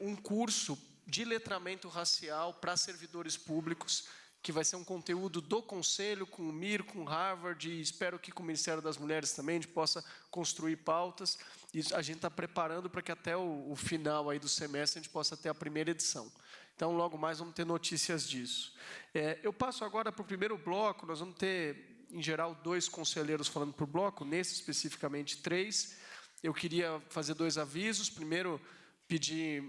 um curso de letramento racial para servidores públicos, que vai ser um conteúdo do Conselho, com o MIR, com Harvard, e espero que com o Ministério das Mulheres também a gente possa construir pautas. E a gente está preparando para que até o final aí do semestre a gente possa ter a primeira edição. Então, logo mais vamos ter notícias disso. Eu passo agora para o primeiro bloco. Nós vamos ter, em geral, 2 conselheiros falando por bloco, nesse especificamente 3. Eu queria fazer 2 avisos. Primeiro, pedir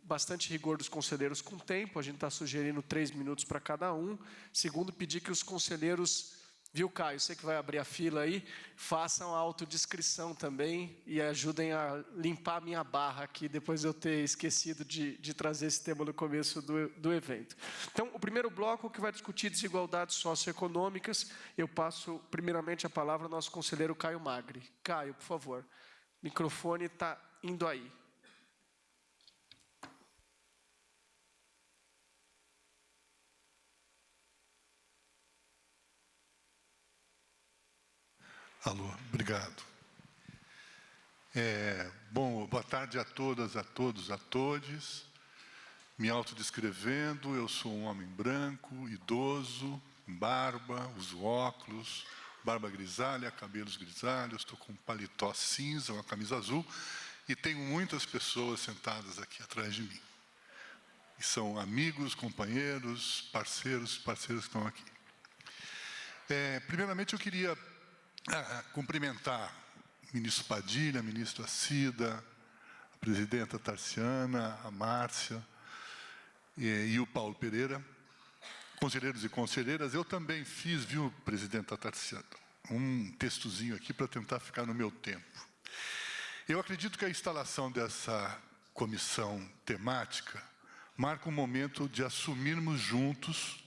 bastante rigor dos conselheiros com tempo, a gente está sugerindo 3 minutos para cada um. Segundo, pedir que os conselheiros, viu, Caio, você que vai abrir a fila aí, façam a autodescrição também e ajudem a limpar a minha barra aqui, depois de eu ter esquecido de trazer esse tema no começo do evento. Então, o primeiro bloco que vai discutir desigualdades socioeconômicas, eu passo primeiramente a palavra ao nosso conselheiro Caio Magri. Caio, por favor, o microfone está indo aí. Alô, obrigado. Bom, boa tarde a todas, a todos, a todes. Me autodescrevendo, eu sou um homem branco, idoso, barba, uso óculos, barba grisalha, cabelos grisalhos, estou com um paletó cinza, uma camisa azul, e tenho muitas pessoas sentadas aqui atrás de mim. E são amigos, companheiros, parceiros que estão aqui. Primeiramente, eu queria cumprimentar o ministro Padilha, a ministra Cida, a presidenta Tarciana, a Márcia e o Paulo Pereira, conselheiros e conselheiras. Eu também fiz, viu, presidenta Tarciana, um textozinho aqui para tentar ficar no meu tempo. Eu acredito que a instalação dessa comissão temática marca um momento de assumirmos juntos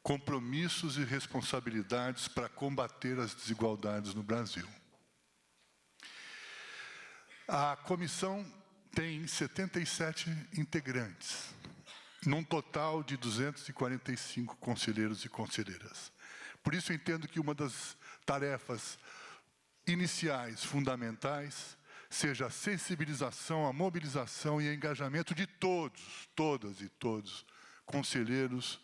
compromissos e responsabilidades para combater as desigualdades no Brasil. A comissão tem 77 integrantes, num total de 245 conselheiros e conselheiras. Por isso, eu entendo que uma das tarefas iniciais, fundamentais, seja a sensibilização, a mobilização e o engajamento de todos, todas e todos, conselheiros,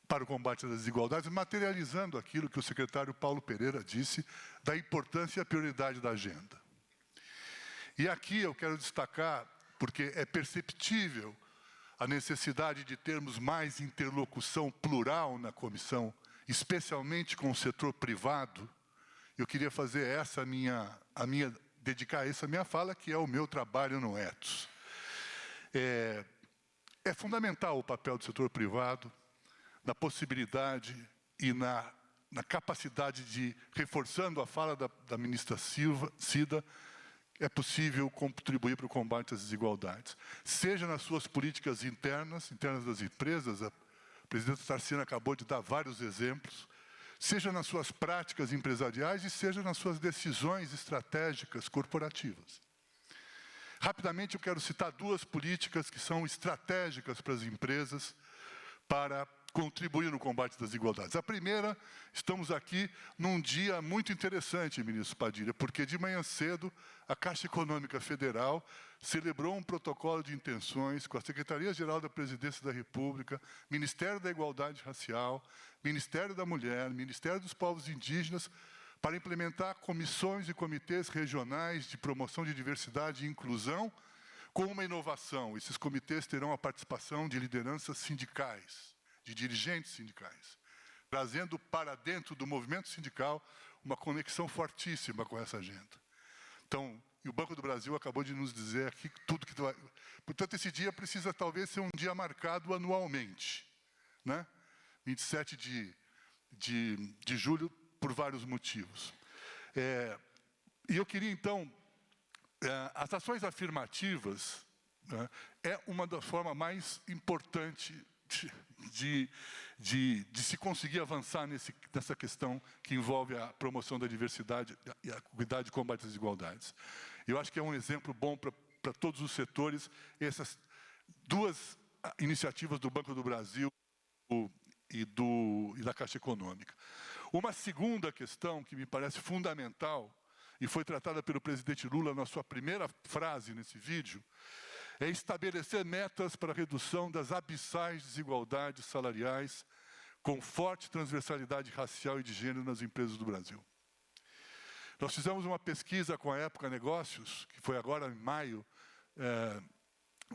para o combate às desigualdades, materializando aquilo que o secretário Paulo Pereira disse da importância e a prioridade da agenda. E aqui eu quero destacar, porque é perceptível a necessidade de termos mais interlocução plural na comissão, especialmente com o setor privado. Eu queria fazer dedicar essa minha fala, que é o meu trabalho no Ethos. É fundamental o papel do setor privado, na possibilidade e na capacidade de, reforçando a fala da ministra Cida, é possível contribuir para o combate às desigualdades. Seja nas suas políticas internas das empresas, a presidenta Tarciana acabou de dar vários exemplos, seja nas suas práticas empresariais e seja nas suas decisões estratégicas corporativas. Rapidamente, eu quero citar duas políticas que são estratégicas para as empresas para contribuir no combate das desigualdades. A primeira, estamos aqui num dia muito interessante, ministro Padilha, porque de manhã cedo a Caixa Econômica Federal celebrou um protocolo de intenções com a Secretaria-Geral da Presidência da República, Ministério da Igualdade Racial, Ministério da Mulher, Ministério dos Povos Indígenas, para implementar comissões e comitês regionais de promoção de diversidade e inclusão, com uma inovação. Esses comitês terão a participação de lideranças sindicais, de dirigentes sindicais, trazendo para dentro do movimento sindical uma conexão fortíssima com essa agenda. Então, e o Banco do Brasil acabou de nos dizer aqui tudo que vai... Portanto, esse dia precisa talvez ser um dia marcado anualmente, né? 27 de julho, por vários motivos. E eu queria, então, as ações afirmativas, né, é uma das formas mais importantes de se conseguir avançar nessa questão que envolve a promoção da diversidade e a cuidado de combate às desigualdades. Eu acho que é um exemplo bom para todos os setores, essas duas iniciativas do Banco do Brasil e da Caixa Econômica. Uma segunda questão que me parece fundamental, e foi tratada pelo presidente Lula na sua primeira frase nesse vídeo, é estabelecer metas para a redução das abissais desigualdades salariais com forte transversalidade racial e de gênero nas empresas do Brasil. Nós fizemos uma pesquisa com a Época Negócios, que foi agora em maio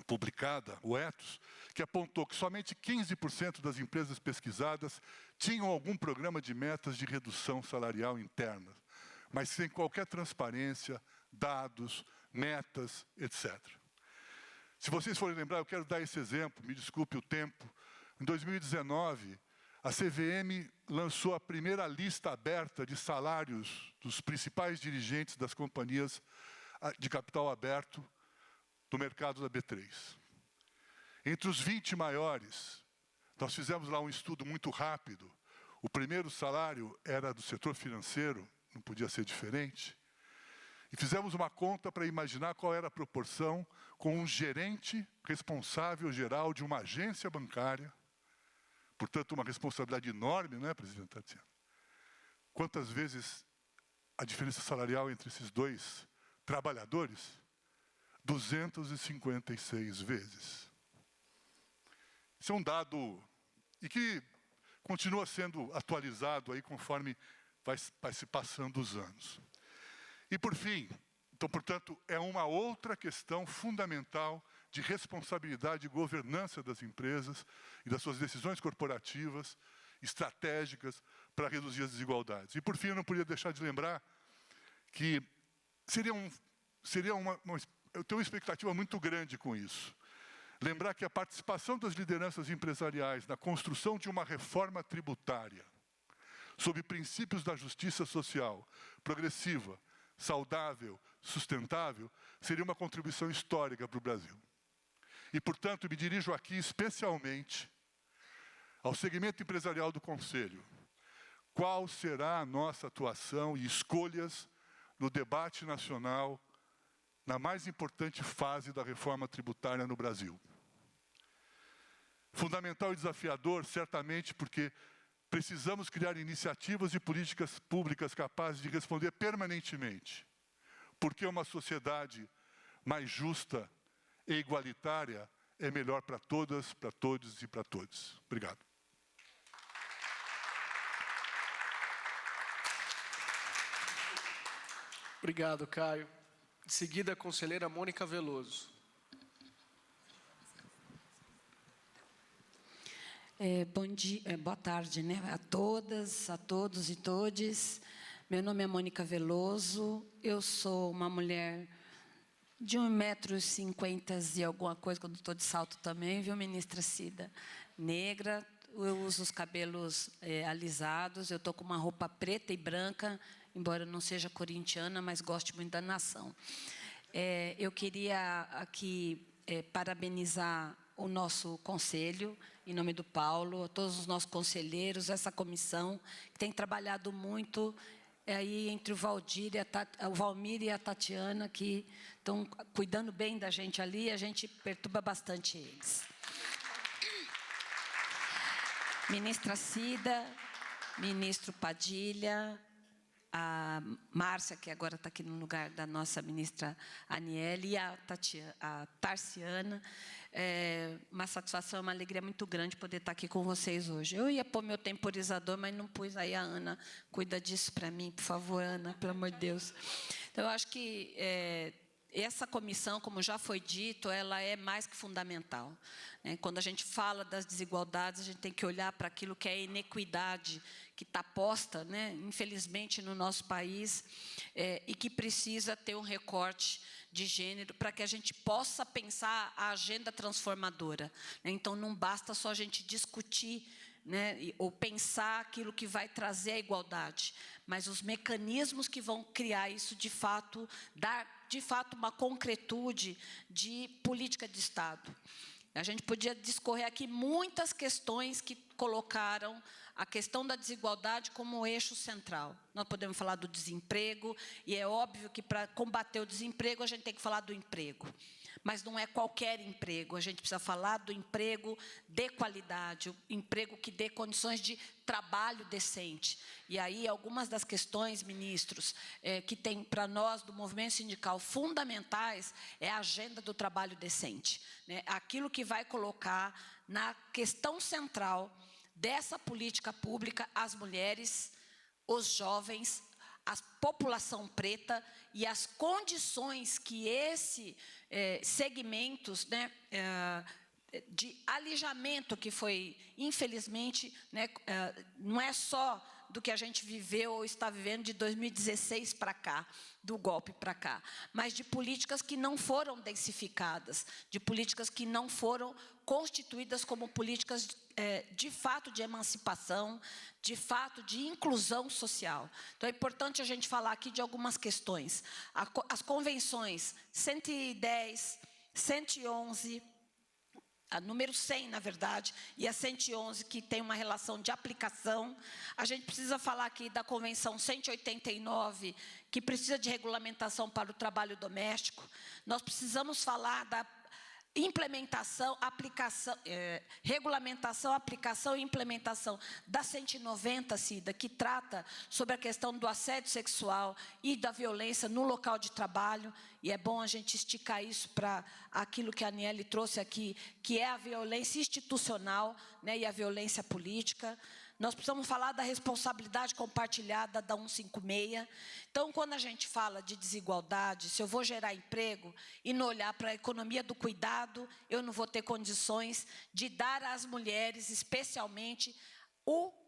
publicada, o Ethos, que apontou que somente 15% das empresas pesquisadas tinham algum programa de metas de redução salarial interna, mas sem qualquer transparência, dados, metas, etc. Se vocês forem lembrar, eu quero dar esse exemplo, me desculpe o tempo. Em 2019, a CVM lançou a primeira lista aberta de salários dos principais dirigentes das companhias de capital aberto do mercado da B3. Entre os 20 maiores, nós fizemos lá um estudo muito rápido. O primeiro salário era do setor financeiro, não podia ser diferente. E fizemos uma conta para imaginar qual era a proporção com um gerente responsável geral de uma agência bancária, portanto, uma responsabilidade enorme, não é, presidente Tatiana? Quantas vezes a diferença salarial entre esses dois trabalhadores? 256 vezes. Isso é um dado e que continua sendo atualizado aí conforme vai se passando os anos. E, por fim, então, portanto, é uma outra questão fundamental de responsabilidade e governança das empresas e das suas decisões corporativas, estratégicas, para reduzir as desigualdades. E, por fim, eu não podia deixar de lembrar que eu tenho uma expectativa muito grande com isso. Lembrar que a participação das lideranças empresariais na construção de uma reforma tributária, sob princípios da justiça social, progressiva, saudável, sustentável, seria uma contribuição histórica para o Brasil. E, portanto, me dirijo aqui especialmente ao segmento empresarial do Conselho. Qual será a nossa atuação e escolhas no debate nacional na mais importante fase da reforma tributária no Brasil? Fundamental e desafiador, certamente, porque precisamos criar iniciativas e políticas públicas capazes de responder permanentemente. Porque uma sociedade mais justa e igualitária é melhor para todas, para todos e para todos. Obrigado. Obrigado, Caio. Em seguida, a conselheira Mônica Veloso. Bom dia, boa tarde, né, a todas, a todos e todes. Meu nome é Mônica Veloso, eu sou uma mulher de 1,50 m e alguma coisa, quando estou de salto também, viu, ministra Cida? Negra, eu uso os cabelos alisados, eu estou com uma roupa preta e branca, embora eu não seja corintiana, mas gosto muito da nação. Eu queria aqui parabenizar o nosso conselho, em nome do Paulo, a todos os nossos conselheiros, essa comissão, que tem trabalhado muito aí entre o Valmir e a Tatiana, que estão cuidando bem da gente ali, a gente perturba bastante eles. Ministra Cida, ministro Padilha, a Márcia, que agora está aqui no lugar da nossa ministra Aniele, e a Tarciana. Uma satisfação, uma alegria muito grande poder estar aqui com vocês hoje. Eu ia pôr meu temporizador, mas não pus, aí a Ana cuida disso para mim, por favor, Ana, pelo amor de Deus. Então, eu acho que essa comissão, como já foi dito, ela é mais que fundamental. Quando a gente fala das desigualdades, a gente tem que olhar para aquilo que é a inequidade que está posta, infelizmente, no nosso país, e que precisa ter um recorte de gênero para que a gente possa pensar a agenda transformadora. Então, não basta só a gente discutir, ou pensar aquilo que vai trazer a igualdade, mas os mecanismos que vão criar isso, de fato, dar, de fato, uma concretude de política de Estado. A gente podia discorrer aqui muitas questões que colocaram a questão da desigualdade como eixo central. Nós podemos falar do desemprego, e é óbvio que para combater o desemprego a gente tem que falar do emprego. Mas não é qualquer emprego, a gente precisa falar do emprego de qualidade, o emprego que dê condições de trabalho decente. E aí, algumas das questões, ministros, que tem para nós, do movimento sindical, fundamentais, é a agenda do trabalho decente. Aquilo que vai colocar na questão central dessa política pública as mulheres, os jovens, a população preta e as condições que esses segmentos de alijamento que foi, infelizmente, não é só do que a gente viveu ou está vivendo de 2016 para cá, do golpe para cá, mas de políticas que não foram densificadas, de políticas que não foram constituídas como políticas de fato de emancipação, de fato de inclusão social. Então, é importante a gente falar aqui de algumas questões. As convenções 110, 111, a número 100, na verdade, e a 111, que tem uma relação de aplicação. A gente precisa falar aqui da Convenção 189, que precisa de regulamentação para o trabalho doméstico. Nós precisamos falar da implementação, regulamentação, aplicação e implementação da 190, Cida, que trata sobre a questão do assédio sexual e da violência no local de trabalho, e é bom a gente esticar isso para aquilo que a Aniele trouxe aqui, que é a violência institucional, e a violência política. Nós precisamos falar da responsabilidade compartilhada da 156. Então, quando a gente fala de desigualdade, se eu vou gerar emprego e não olhar para a economia do cuidado, eu não vou ter condições de dar às mulheres, especialmente,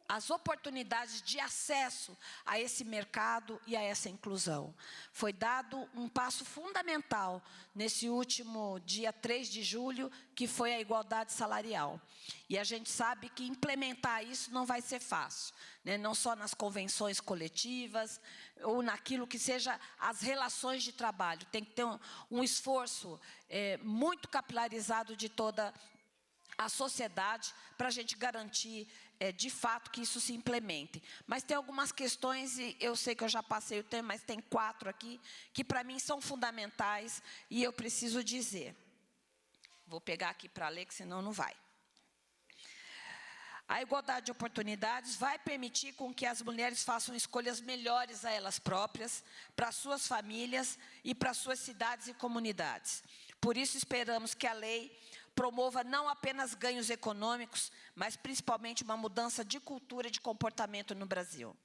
as oportunidades de acesso a esse mercado e a essa inclusão. Foi dado um passo fundamental nesse último dia 3 de julho, que foi a igualdade salarial. E a gente sabe que implementar isso não vai ser fácil, não só nas convenções coletivas, ou naquilo que seja as relações de trabalho. Tem que ter um esforço muito capilarizado de toda a sociedade para a gente garantir, de fato, que isso se implemente. Mas tem algumas questões, e eu sei que eu já passei o tempo, mas tem 4 aqui, que para mim são fundamentais e eu preciso dizer. Vou pegar aqui para ler, que senão não vai. A igualdade de oportunidades vai permitir com que as mulheres façam escolhas melhores a elas próprias, para suas famílias e para suas cidades e comunidades. Por isso, esperamos que a lei promova não apenas ganhos econômicos, mas principalmente uma mudança de cultura e de comportamento no Brasil.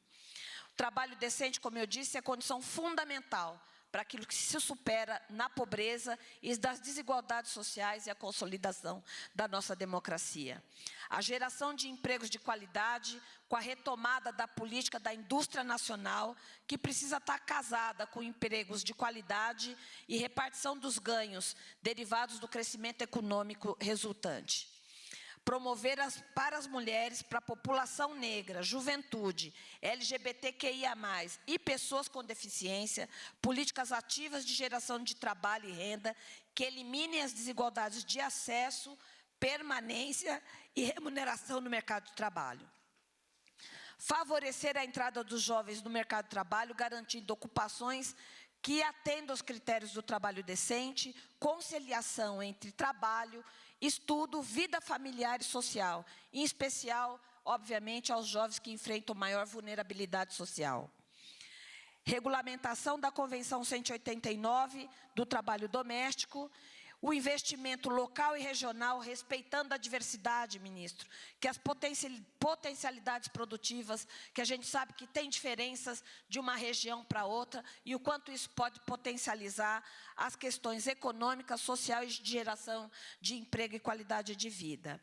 O trabalho decente, como eu disse, é condição fundamental para aquilo que se supera na pobreza e das desigualdades sociais e a consolidação da nossa democracia. A geração de empregos de qualidade, com a retomada da política da indústria nacional, que precisa estar casada com empregos de qualidade e repartição dos ganhos derivados do crescimento econômico resultante. Promover para as mulheres, para a população negra, juventude, LGBTQIA+, e pessoas com deficiência, políticas ativas de geração de trabalho e renda, que eliminem as desigualdades de acesso, permanência e remuneração no mercado de trabalho. Favorecer a entrada dos jovens no mercado de trabalho, garantindo ocupações que atendam aos critérios do trabalho decente, conciliação entre trabalho, estudo, vida familiar e social, em especial, obviamente, aos jovens que enfrentam maior vulnerabilidade social. Regulamentação da Convenção 189 do trabalho doméstico, o investimento local e regional, respeitando a diversidade, ministro, que as potencialidades produtivas, que a gente sabe que tem diferenças de uma região para outra, e o quanto isso pode potencializar as questões econômicas, sociais e de geração de emprego e qualidade de vida.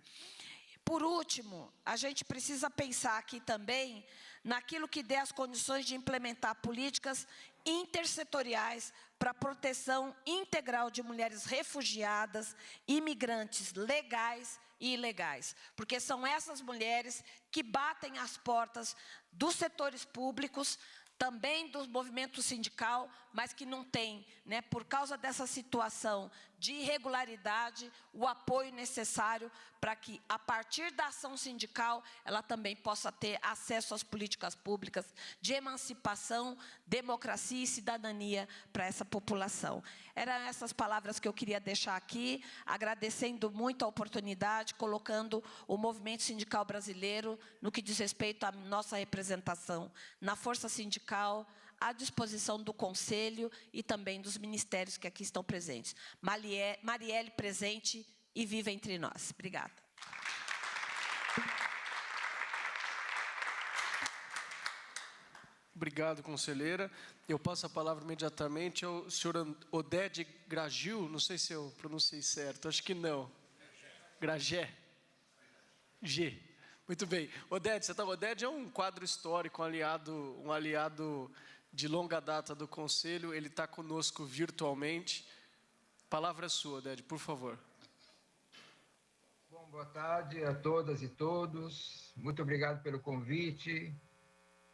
Por último, a gente precisa pensar aqui também naquilo que dê as condições de implementar políticas intersetoriais para a proteção integral de mulheres refugiadas, imigrantes legais e ilegais, porque são essas mulheres que batem as portas dos setores públicos, também do movimento sindical, mas que não tem, né, por causa dessa situação de irregularidade, o apoio necessário para que, a partir da ação sindical, ela também possa ter acesso às políticas públicas de emancipação, democracia e cidadania para essa população. Eram essas palavras que eu queria deixar aqui, agradecendo muito a oportunidade, colocando o movimento sindical brasileiro, no que diz respeito à nossa representação na força sindical, à disposição do Conselho e também dos ministérios que aqui estão presentes. Marielle presente e viva entre nós. Obrigada. Obrigado, conselheira. Eu passo a palavra imediatamente ao senhor Oded Gragil, não sei se eu pronunciei certo, acho que não. Gragé. G. Muito bem. Oded, você tá, Oded é um quadro histórico, um aliado de longa data do Conselho, ele está conosco virtualmente. Palavra é sua, Oded, por favor. Bom, boa tarde a todas e todos. Muito obrigado pelo convite.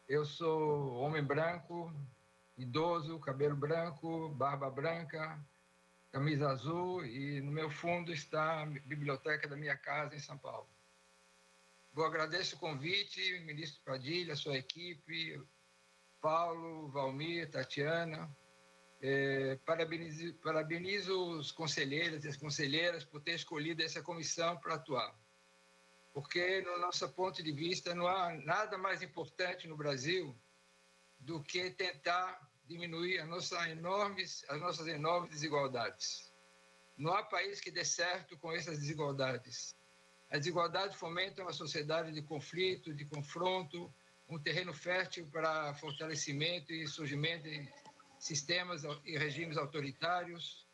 Eu sou homem branco, idoso, cabelo branco, barba branca, camisa azul e no meu fundo está a biblioteca da minha casa em São Paulo. Eu agradeço o convite, ministro Padilha, sua equipe, Paulo, Valmir, Tatiana. Parabenizo os conselheiros e as conselheiras por ter escolhido essa comissão para atuar. Porque, no nosso ponto de vista, não há nada mais importante no Brasil do que tentar diminuir as nossas enormes desigualdades. Não há país que dê certo com essas desigualdades. As desigualdades fomentam uma sociedade de conflito, de confronto, um terreno fértil para fortalecimento e surgimento de sistemas e regimes autoritários.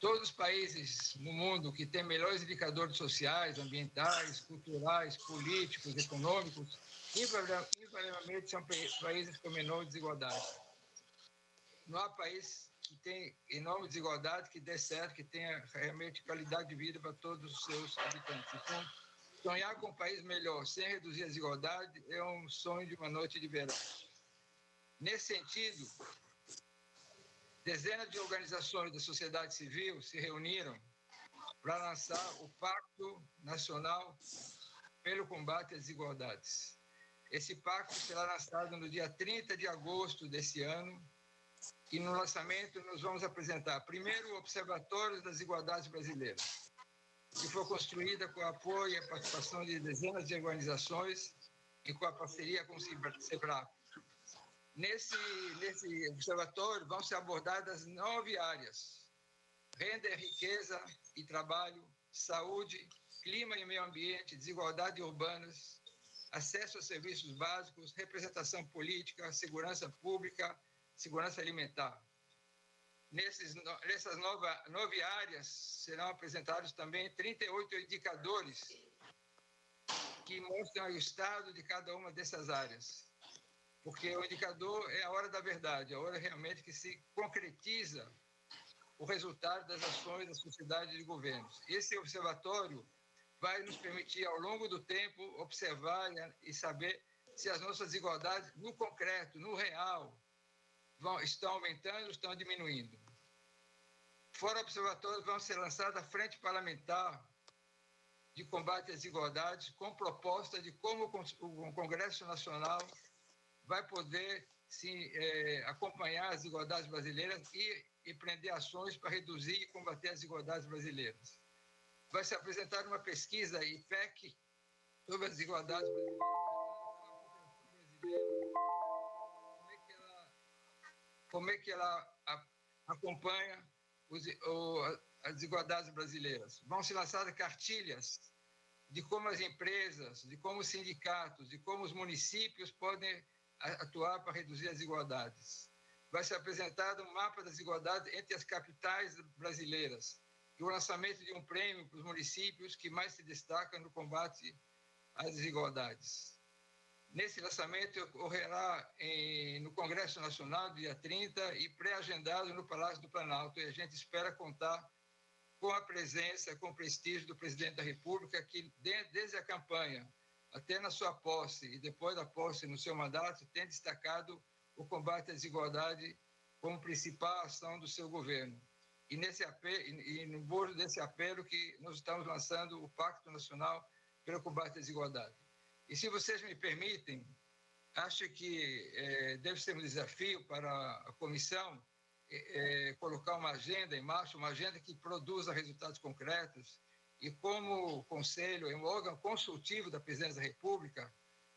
Todos os países no mundo que têm melhores indicadores sociais, ambientais, culturais, políticos, econômicos, invariavelmente são países com menor desigualdade. Não há país que tem enorme desigualdade, que dê certo, que tenha realmente qualidade de vida para todos os seus habitantes. Então, sonhar com um país melhor, sem reduzir a desigualdade, é um sonho de uma noite de verão. Nesse sentido, dezenas de organizações da sociedade civil se reuniram para lançar o Pacto Nacional pelo Combate às Desigualdades. Esse pacto será lançado no dia 30 de agosto desse ano, e no lançamento nós vamos apresentar primeiro o Observatório das Desigualdades Brasileiras, que foi construída com o apoio e a participação de dezenas de organizações e com a parceria com o SEBRAP. Nesse observatório vão ser abordadas 9 áreas: renda, riqueza e trabalho, saúde, clima e meio ambiente, desigualdade urbanas, acesso a serviços básicos, representação política, segurança pública, segurança alimentar. Nessas 9 áreas serão apresentados também 38 indicadores que mostram o estado de cada uma dessas áreas. Porque o indicador é a hora da verdade, a hora realmente que se concretiza o resultado das ações da sociedade e de governos. Esse observatório vai nos permitir, ao longo do tempo, observar e saber se as nossas desigualdades, no concreto, no real, estão aumentando ou estão diminuindo. Fora o observatório, vão ser lançadas a Frente Parlamentar de combate às desigualdades, com proposta de como o Congresso Nacional vai poder acompanhar as desigualdades brasileiras e empreender ações para reduzir e combater as desigualdades brasileiras. Vai ser apresentada uma pesquisa IPEC sobre as desigualdades brasileiras, como é que ela acompanha as desigualdades brasileiras. Vão ser lançadas cartilhas de como as empresas, de como os sindicatos, de como os municípios podem atuar para reduzir as desigualdades. Vai ser apresentado um mapa das desigualdades entre as capitais brasileiras e o lançamento de um prêmio para os municípios que mais se destacam no combate às desigualdades. Nesse lançamento ocorrerá no Congresso Nacional, dia 30, e pré-agendado no Palácio do Planalto. E a gente espera contar com a presença, com o prestígio do presidente da República, que desde a campanha até na sua posse e depois da posse no seu mandato, tem destacado o combate à desigualdade como principal ação do seu governo. E no bordo desse apelo que nós estamos lançando o Pacto Nacional pelo Combate à Desigualdade. E se vocês me permitem, acho que deve ser um desafio para a comissão colocar uma agenda em marcha, uma agenda que produza resultados concretos. E como o Conselho é um órgão consultivo da Presidência da República,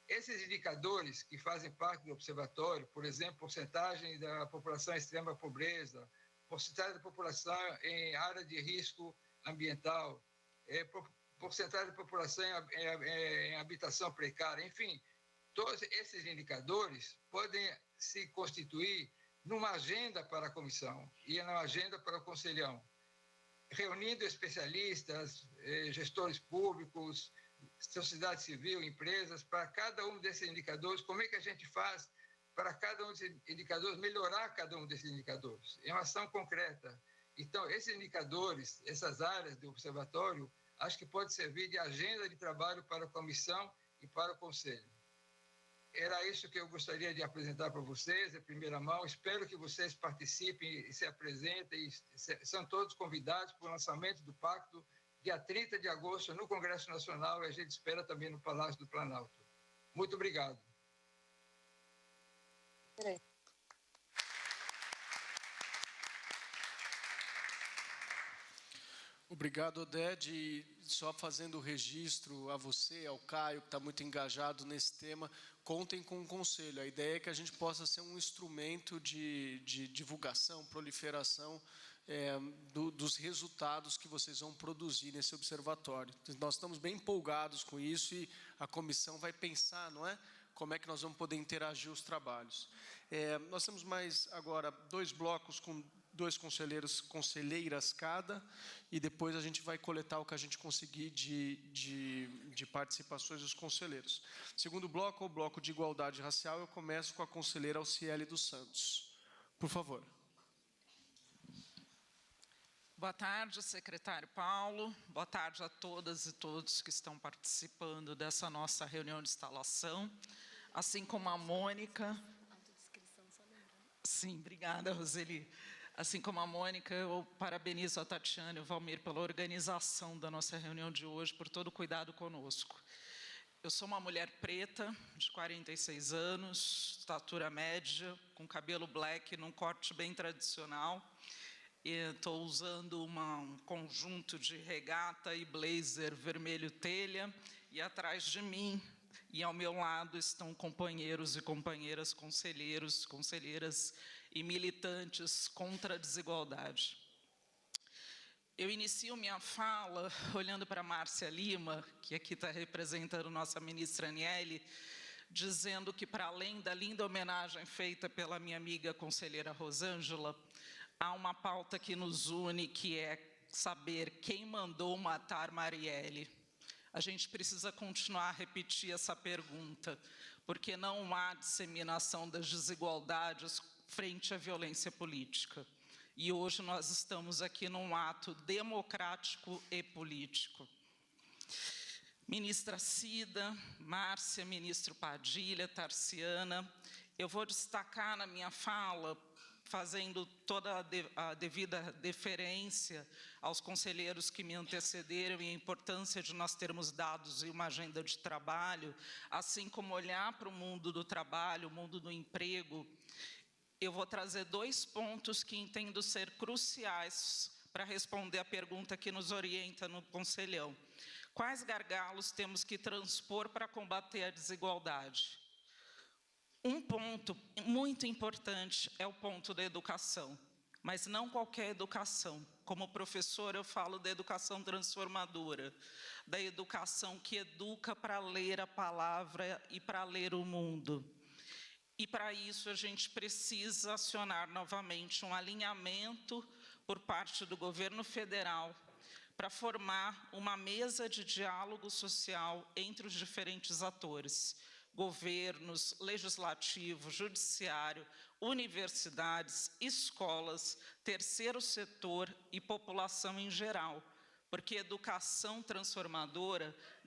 esses indicadores que fazem parte do observatório, por exemplo, porcentagem da população em extrema pobreza, porcentagem da população em área de risco ambiental, porcentagem da população em habitação precária, enfim, todos esses indicadores podem se constituir numa agenda para a comissão e numa agenda para o Conselhão, reunindo especialistas, gestores públicos, sociedade civil, empresas, para cada um desses indicadores, como é que a gente faz para cada um desses indicadores, melhorar cada um desses indicadores. É uma ação concreta. Então, esses indicadores, essas áreas do observatório, acho que pode servir de agenda de trabalho para a comissão e para o Conselho. Era isso que eu gostaria de apresentar para vocês, em primeira mão. Espero que vocês participem e se apresentem. São todos convidados para o lançamento do Pacto, dia 30 de agosto, no Congresso Nacional, e a gente espera também no Palácio do Planalto. Muito obrigado. Obrigado, Oded. E só fazendo o registro a você, ao Caio, que está muito engajado nesse tema, contem com o Conselho. A ideia é que a gente possa ser um instrumento de divulgação, proliferação dos resultados que vocês vão produzir nesse observatório. Nós estamos bem empolgados com isso e a comissão vai pensar, não é? Como é que nós vamos poder interagir os trabalhos. Nós temos mais agora 2 blocos com 2 conselheiras cada, e depois a gente vai coletar o que a gente conseguir de participações dos conselheiros. Segundo bloco, o bloco de igualdade racial, eu começo com a conselheira Alciele dos Santos. Por favor. Boa tarde, secretário Paulo. Boa tarde a todas e todos que estão participando dessa nossa reunião de instalação, assim como a Mônica. Sim, obrigada, Roseli. Assim como a Mônica, eu parabenizo a Tatiana e o Valmir pela organização da nossa reunião de hoje, por todo o cuidado conosco. Eu sou uma mulher preta, de 46 anos, estatura média, com cabelo black, num corte bem tradicional. Estou usando um conjunto de regata e blazer vermelho telha, e atrás de mim e ao meu lado estão companheiros e companheiras, conselheiros, conselheiras e militantes contra a desigualdade. Eu inicio minha fala olhando para Márcia Lima, que aqui está representando nossa ministra Aniele, dizendo que, para além da linda homenagem feita pela minha amiga conselheira Rosângela, há uma pauta que nos une, que é saber quem mandou matar Marielle. A gente precisa continuar a repetir essa pergunta, porque não há disseminação das desigualdades frente à violência política. E hoje nós estamos aqui num ato democrático e político. Ministra Cida, Márcia, ministro Padilha, Tarciana, eu vou destacar na minha fala fazendo toda a devida deferência aos conselheiros que me antecederam e a importância de nós termos dados e uma agenda de trabalho, assim como olhar para o mundo do trabalho, o mundo do emprego, eu vou trazer 2 pontos que entendo ser cruciais para responder a pergunta que nos orienta no Conselhão. Quais gargalos temos que transpor para combater a desigualdade? Um ponto muito importante é o ponto da educação, mas não qualquer educação. Como professor, eu falo da educação transformadora, da educação que educa para ler a palavra e para ler o mundo. E, para isso, a gente precisa acionar novamente um alinhamento por parte do governo federal para formar uma mesa de diálogo social entre os diferentes atores, governos, legislativo, judiciário, universidades, escolas, terceiro setor e população em geral, porque educação transformadora